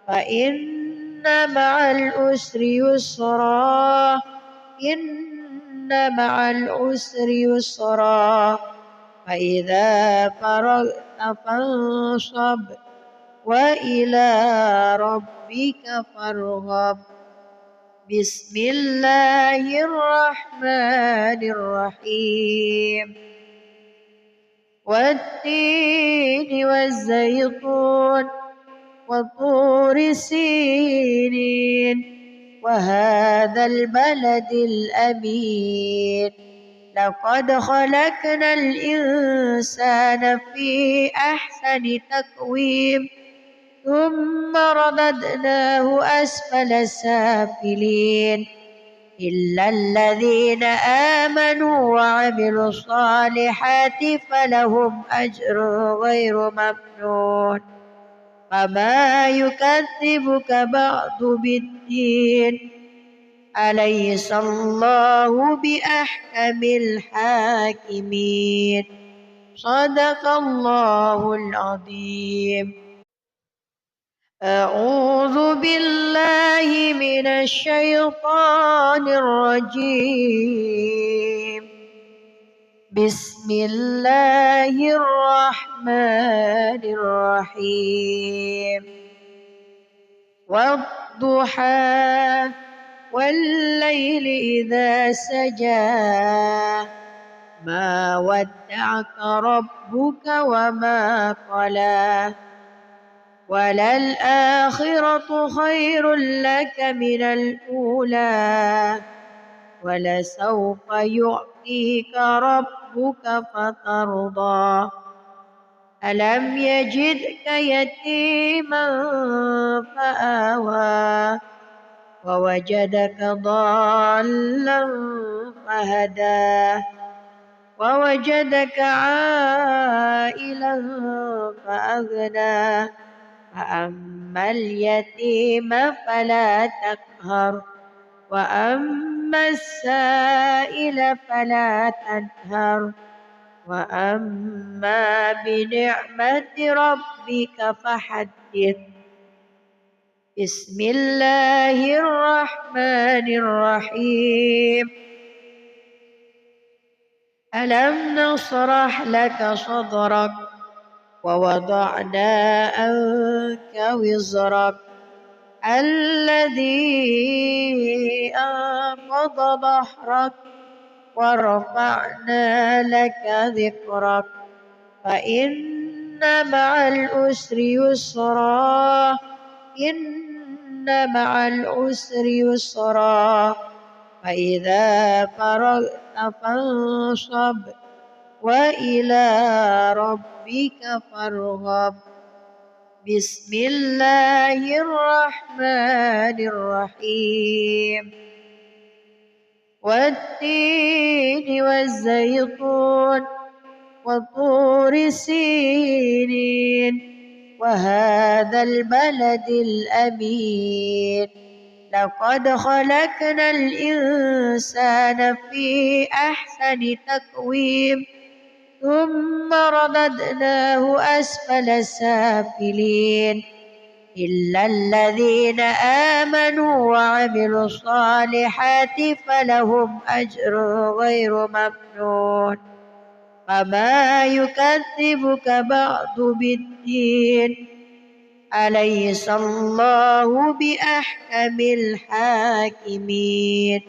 فإن مع العسر يسرا إن مع العسر يسرا فإذا فرغت فانصب وإلى ربك فارغب. بسم الله الرحمن الرحيم والتين والزيتون وطور سينين وهذا البلد الأمين لقد خلقنا الإنسان في أحسن تقويم ثم رددناه أسفل سافلين إلا الذين آمنوا وعملوا الصالحات فلهم أجر غير ممنون فما يكذبك بعد بالدين أليس الله بأحكم الحاكمين صدق الله العظيم. أعوذ بالله من الشيطان الرجيم بسم الله الرحمن الرحيم والضحى والليل إذا سجى ما ودعك ربك وما قلى وللآخرة خير لك من الأولى ولسوف يعطيك ربك فترضى ألم يجدك يتيما فآوى ووجدك ضالا فهدى ووجدك عائلا فأغنى فأما اليتيم فلا تقهر وأما السائل فلا تنهر وأما بنعمة ربك فحدث. بسم الله الرحمن الرحيم. ألم نشرح لك صدرك ووضعنا عنك وزرك الذي أنقض ظهرك ورفعنا لك ذكرك فإن مع العسر يسرا إن مع العسر يسرا فإذا فرغت فانصب وإلى ربك فارغب. بسم الله الرحمن الرحيم. والتين والزيتون وطور سينين وهذا البلد الأمين لقد خلقنا الإنسان في أحسن تقويم ثم رددناه أسفل سافلين إلا الذين آمنوا وعملوا الصالحات فلهم أجر غير ممنون. فما يكذبك بعد بالدين أليس الله بأحكم الحاكمين.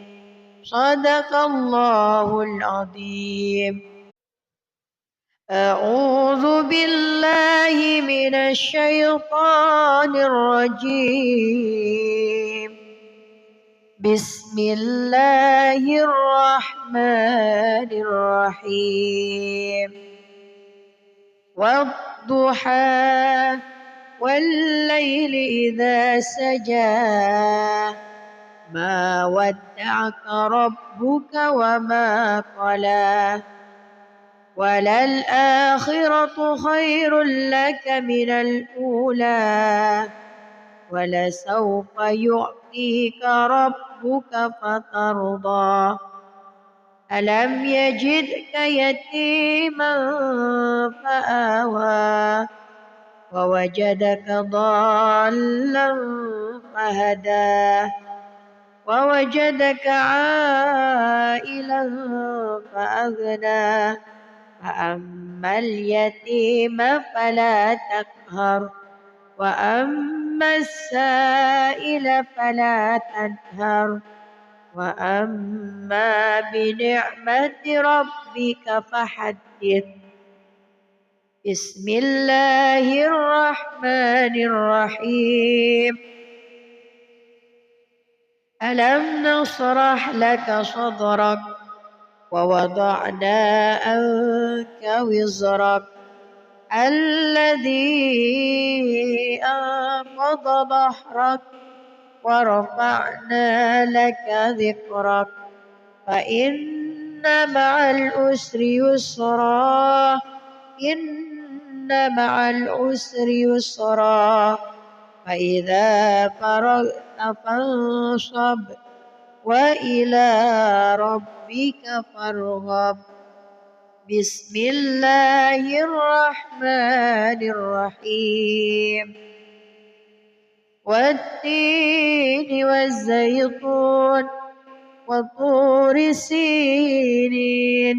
صدق الله العظيم. أعوذ بالله من الشيطان الرجيم. بسم الله الرحمن الرحيم. والضحى والليل إذا سجى ما ودعك ربك وما قلى وللآخرة خير لك من الأولى ولسوف يعطيك ربك فترضى. ألم يجدك يتيما فآوى ووجدك ضالا فهدى ووجدك عائلا فأغنى فأما اليتيم فلا تقهر وأما السائل فلا تنهر وأما بنعمة ربك فحدث. بسم الله الرحمن الرحيم. ألم نشرح لك صدرك ووضعنا عنك وزرك الذي أنقض ظهرك ورفعنا لك ذكرك فإن مع العسر يسرا إن مع العسر يسرا فإذا فرغت فانصب وإلى ربك فارغب. بسم الله الرحمن الرحيم. والتين والزيتون وطور سينين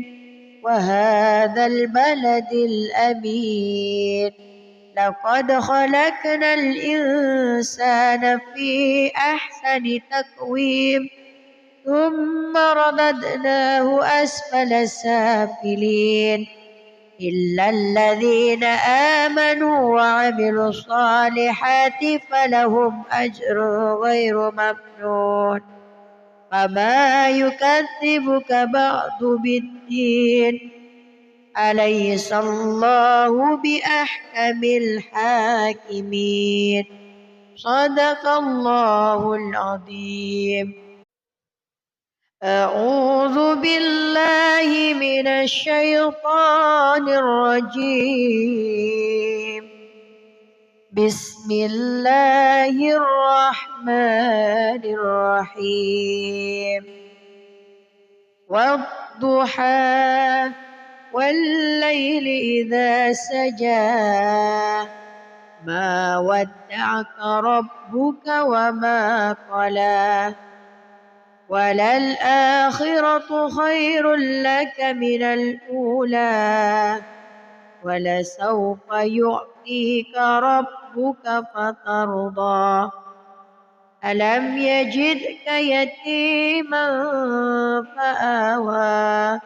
وهذا البلد الأمين لقد خلقنا الإنسان في أحسن تقويم ثم رددناه أسفل سافلين إلا الذين آمنوا وعملوا الصالحات فلهم أجر غير ممنون. فما يكذبك بعد بالدين أليس الله بأحكم الحاكمين. صدق الله العظيم. أعوذ بالله من الشيطان الرجيم. بسم الله الرحمن الرحيم والضحى والليل إذا سجى ما ودعك ربك وما قلى وللآخرة خير لك من الأولى ولسوف يعطيك ربك فترضى ألم يجدك يتيما فآوى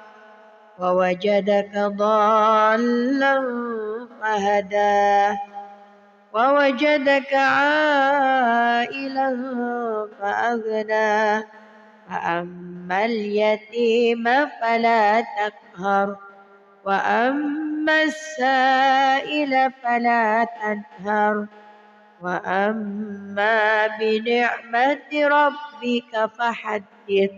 ووجدك ضالا فهدى ووجدك عائلا فأغنى فأما اليتيم فلا تقهر وأما السائل فلا تنهر وأما بنعمة ربك فحدث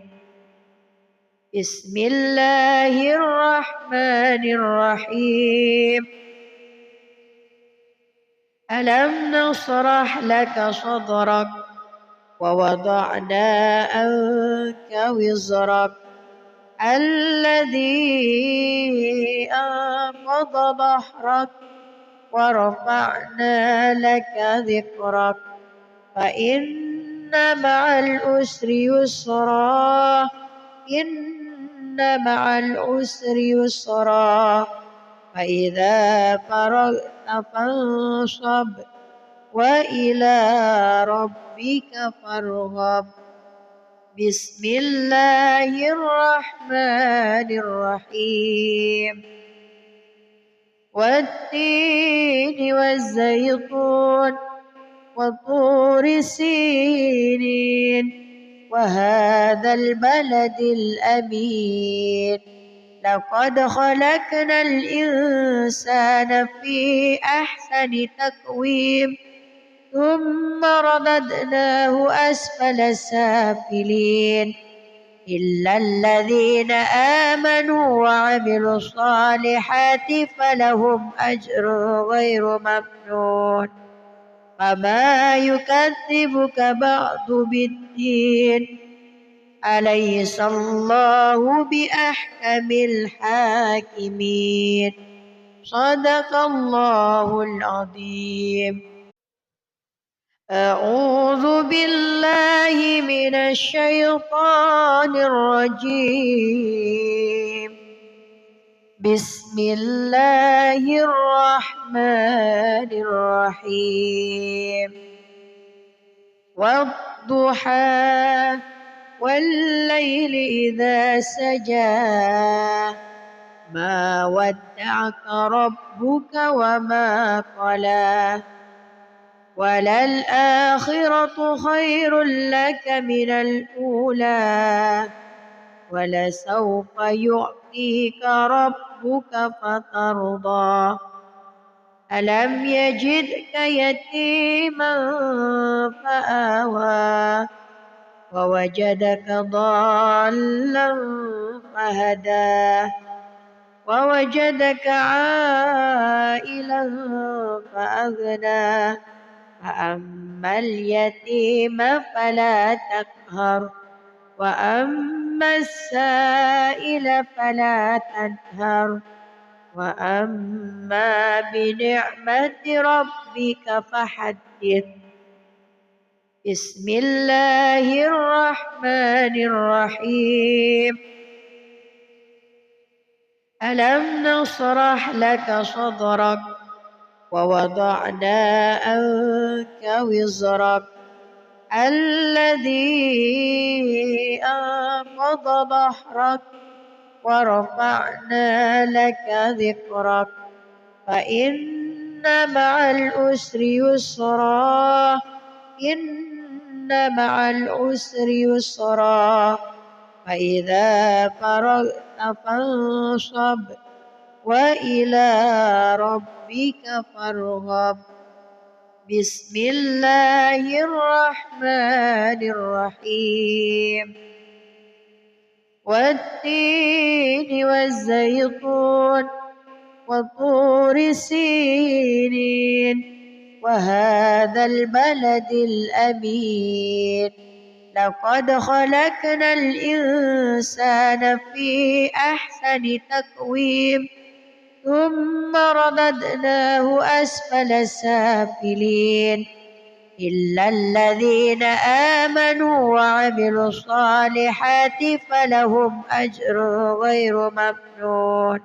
بسم الله الرحمن الرحيم ألم نشرح لك صدرك ووضعنا عنك وزرك الذي أنقض ظهرك ورفعنا لك ذكرك فإن مع العسر يسرا إن مع العسر يسرا فإذا فرغت فانصب وإلى ربك فارغب بسم الله الرحمن الرحيم والتين والزيتون وطور سينين وهذا البلد الأمين لقد خلقنا الإنسان في أحسن تقويم ثم رددناه أسفل سافلين إلا الذين آمنوا وعملوا الصالحات فلهم أجر غير ممنون فما يكذبك بعد بالدين أليس الله بأحكم الحاكمين صدق الله العظيم أعوذ بالله من الشيطان الرجيم بسم الله الرحمن الرحيم والضحى والليل إذا سجى ما ودعك ربك وما قلى وللآخرة خير لك من الأولى ولسوف يعطيك ربك فترضى ألم يجدك يتيما فآوى ووجدك ضالا فهدى ووجدك عائلا فأغنى فأما اليتيم فلا تقهر وأما السائل فلا تنهر وأما بنعمة ربك فحدث بسم الله الرحمن الرحيم ألم نشرح لك صدرك ووضعنا عنك وزرك الذي أنقض ظهرك ورفعنا لك ذكرك فإن مع العسر يسرا إن مع العسر يسرا فإذا فرغت فانصب وإلى ربك فارغب بسم الله الرحمن الرحيم والتين والزيتون وطور سينين وهذا البلد الأمين لقد خلقنا الإنسان في أحسن تقويم ثم رددناه أسفل سافلين إلا الذين آمنوا وعملوا الصالحات فلهم أجر غير ممنون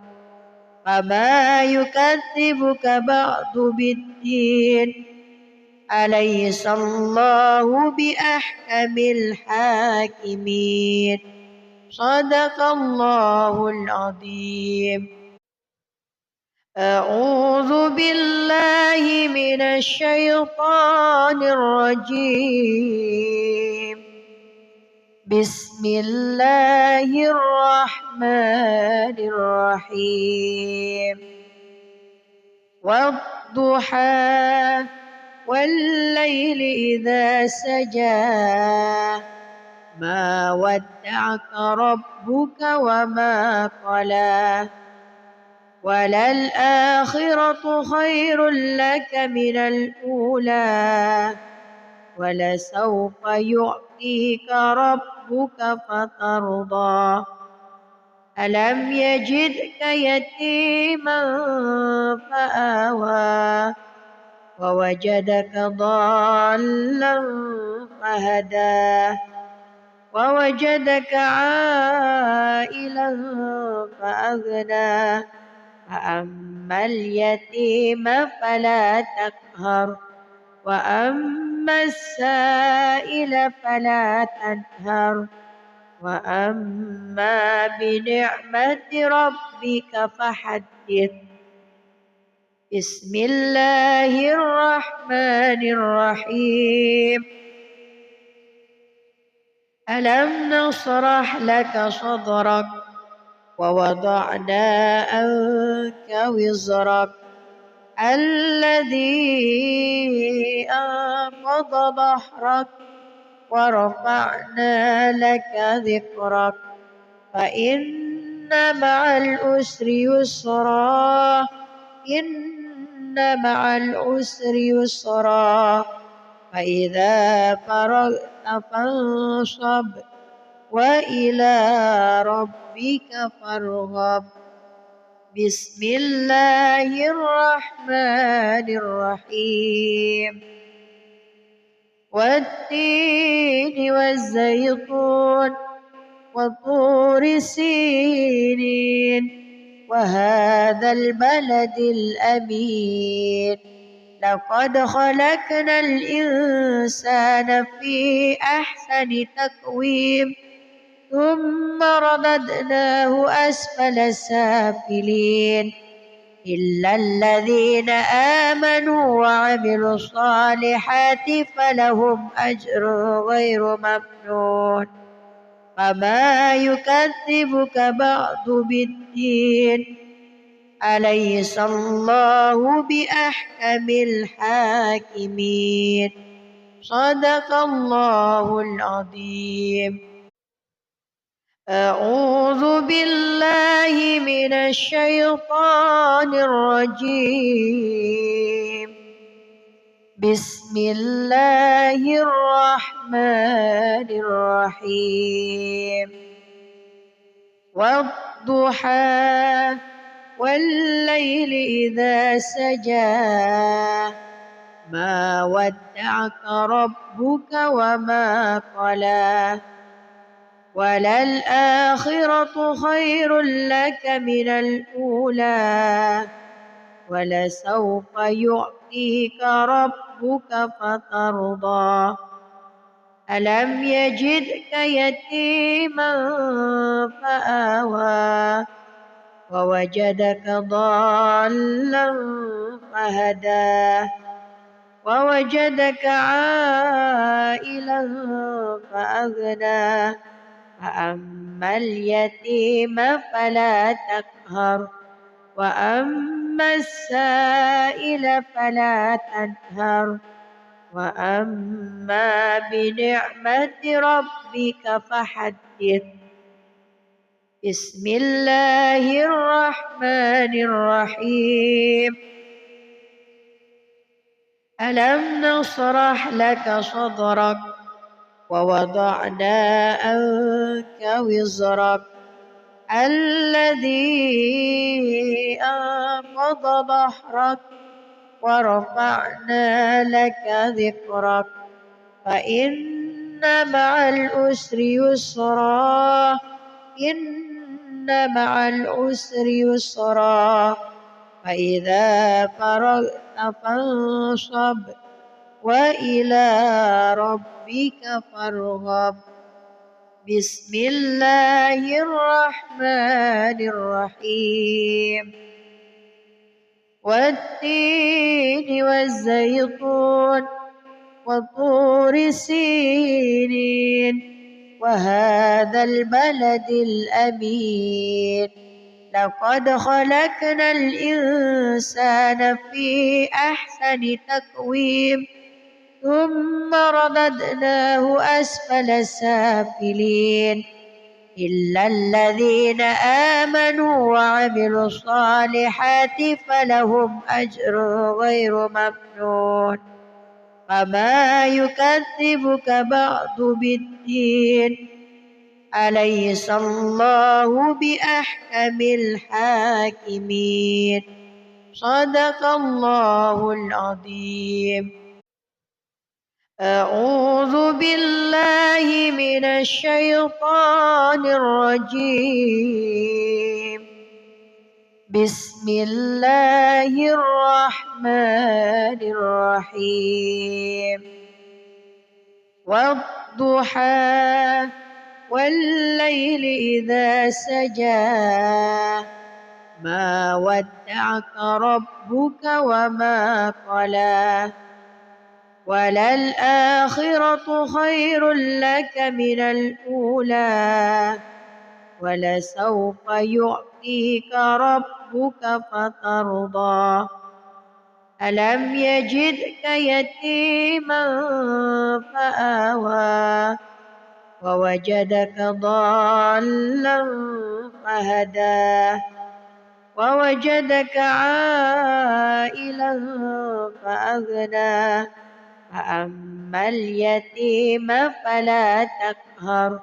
فما يكذبك بعد بالدين أليس الله بأحكم الحاكمين صدق الله العظيم. أعوذ بالله من الشيطان الرجيم بسم الله الرحمن الرحيم والضحى والليل إذا سجى ما ودعك ربك وما قلى وللآخرة خير لك من الأولى ولسوف يعطيك ربك فترضى ألم يجدك يتيما فآوى ووجدك ضالا فهدى ووجدك عائلا فأغنى فأما اليتيم فلا تقهر وأما السائل فلا تنهر وأما بنعمة ربك فحدث. بسم الله الرحمن الرحيم ألم نشرح لك صدرك ووضعنا عنك وزرك الذي أنقض ظهرك ورفعنا لك ذكرك فإن مع العسر يسرا إن مع العسر يسرا فإذا فرغت فانصب وإلى ربك فارغب. بسم الله الرحمن الرحيم والتين والزيتون وطور سينين وهذا البلد الأمين لقد خلقنا الإنسان في أحسن تقويم ثم رددناه أسفل سافلين إلا الذين آمنوا وعملوا الصالحات فلهم أجر غير ممنون فما يكذبك بعد بالدين أليس الله بأحكم الحاكمين صدق الله العظيم. أعوذ بالله من الشيطان الرجيم بسم الله الرحمن الرحيم والضحى والليل إذا سجى ما ودعك ربك وما قلى وللآخرة خير لك من الأولى ولسوف يعطيك ربك فترضى ألم يجدك يتيما فآوى ووجدك ضالا فهدى ووجدك عائلا فأغنى فأما اليتيم فلا تقهر وأما السائل فلا تنهر وأما بنعمة ربك فحدث. بسم الله الرحمن الرحيم ألم نشرح لك صدرك ووضعنا عنك وزرك الذي أنقض ظهرك ورفعنا لك ذكرك فإن مع العسر يسرا إن مع العسر يسرا فإذا فرغت فانصب وإلى ربك فارغب. بسم الله الرحمن الرحيم. والتين والزيتون وطور سينين وهذا البلد الأمين لقد خلقنا الإنسان في أحسن تقويم ثم رددناه أسفل سافلين إلا الذين آمنوا وعملوا الصالحات فلهم أجر غير ممنون. فما يكذبك بعد بالدين أليس الله بأحكم الحاكمين. صدق الله العظيم. أعوذ بالله من الشيطان الرجيم. بسم الله الرحمن الرحيم. والضحى والليل إذا سجى ما ودعك ربك وما قلى وللآخرة خير لك من الأولى ولسوف يعطيك ربك فترضى. ألم يجدك يتيما فآوى ووجدك ضالا فهدى ووجدك عائلا فأغنى فأما اليتيم فلا تقهر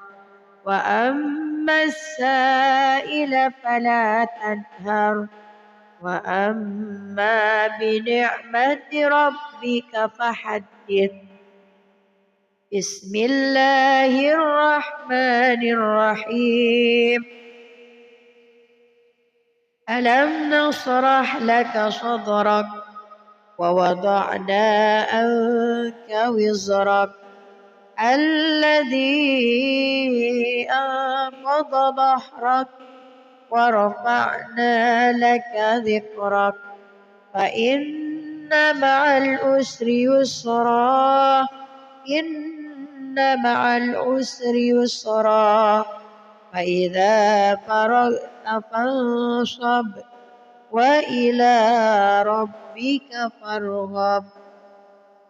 وأما السائل فلا تنهر وأما بنعمة ربك فحدث. بسم الله الرحمن الرحيم. ألم نشرح لك صدرك ووضعنا عنك وزرك الذي أنقض ظهرك ورفعنا لك ذكرك فإن مع العسر يسرا إن مع العسر يسرا فإذا فرغت فانصب وإلى ربك فارغب.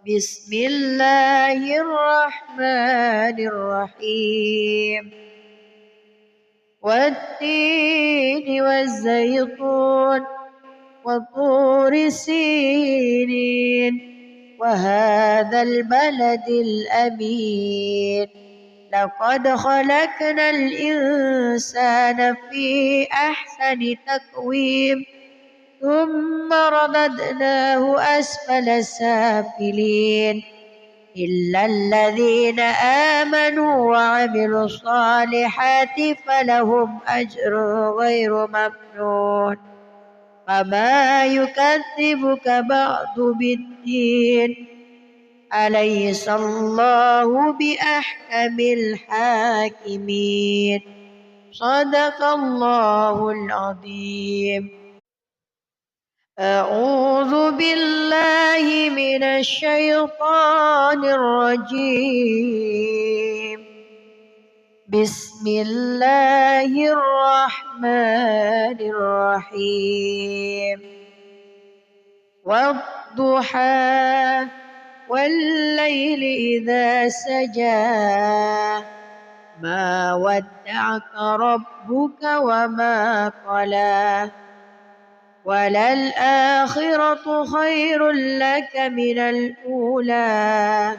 بسم الله الرحمن الرحيم. والتين والزيتون وطور سينين وهذا البلد الأمين لقد خلقنا الإنسان في أحسن تقويم ثم رددناه أسفل سافلين إلا الذين آمنوا وعملوا الصالحات فلهم أجر غير ممنون. فما يكذبك بعد بالدين أليس الله بأحكم الحاكمين. صدق الله العظيم. أعوذ بالله من الشيطان الرجيم. بسم الله الرحمن الرحيم. والضحى والليل إذا سجى ما ودعك ربك وما قلى وللآخرة خير لك من الأولى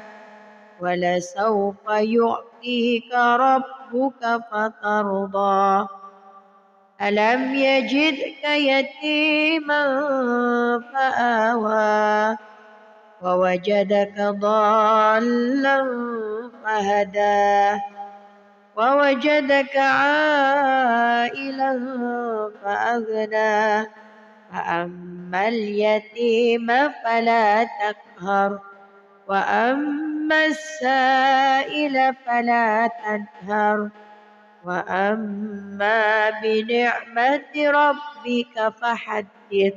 ولسوف يعطيك ربك فترضى ألم يجدك يتيما فآوى ووجدك ضالا فهدى ووجدك عائلا فأغنى فأما اليتيم فلا تقهر وأما السائل فلا تنهر وأما بنعمة ربك فحدث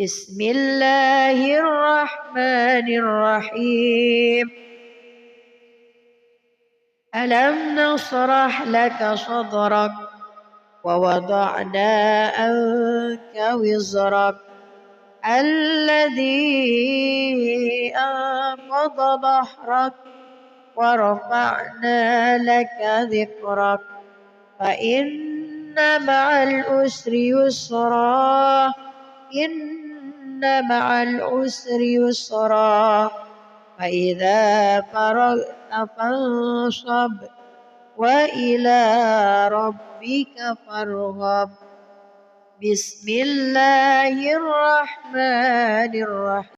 بسم الله الرحمن الرحيم ألم نشرح لك صدرك ووضعنا عنك وزرك الذي أنقض ظهرك ورفعنا لك ذكرك فإن مع العسر يسرا إن مع العسر يسرا فإذا فرغت فانصب وإلى ربك فارغب بسم الله الرحمن الرحيم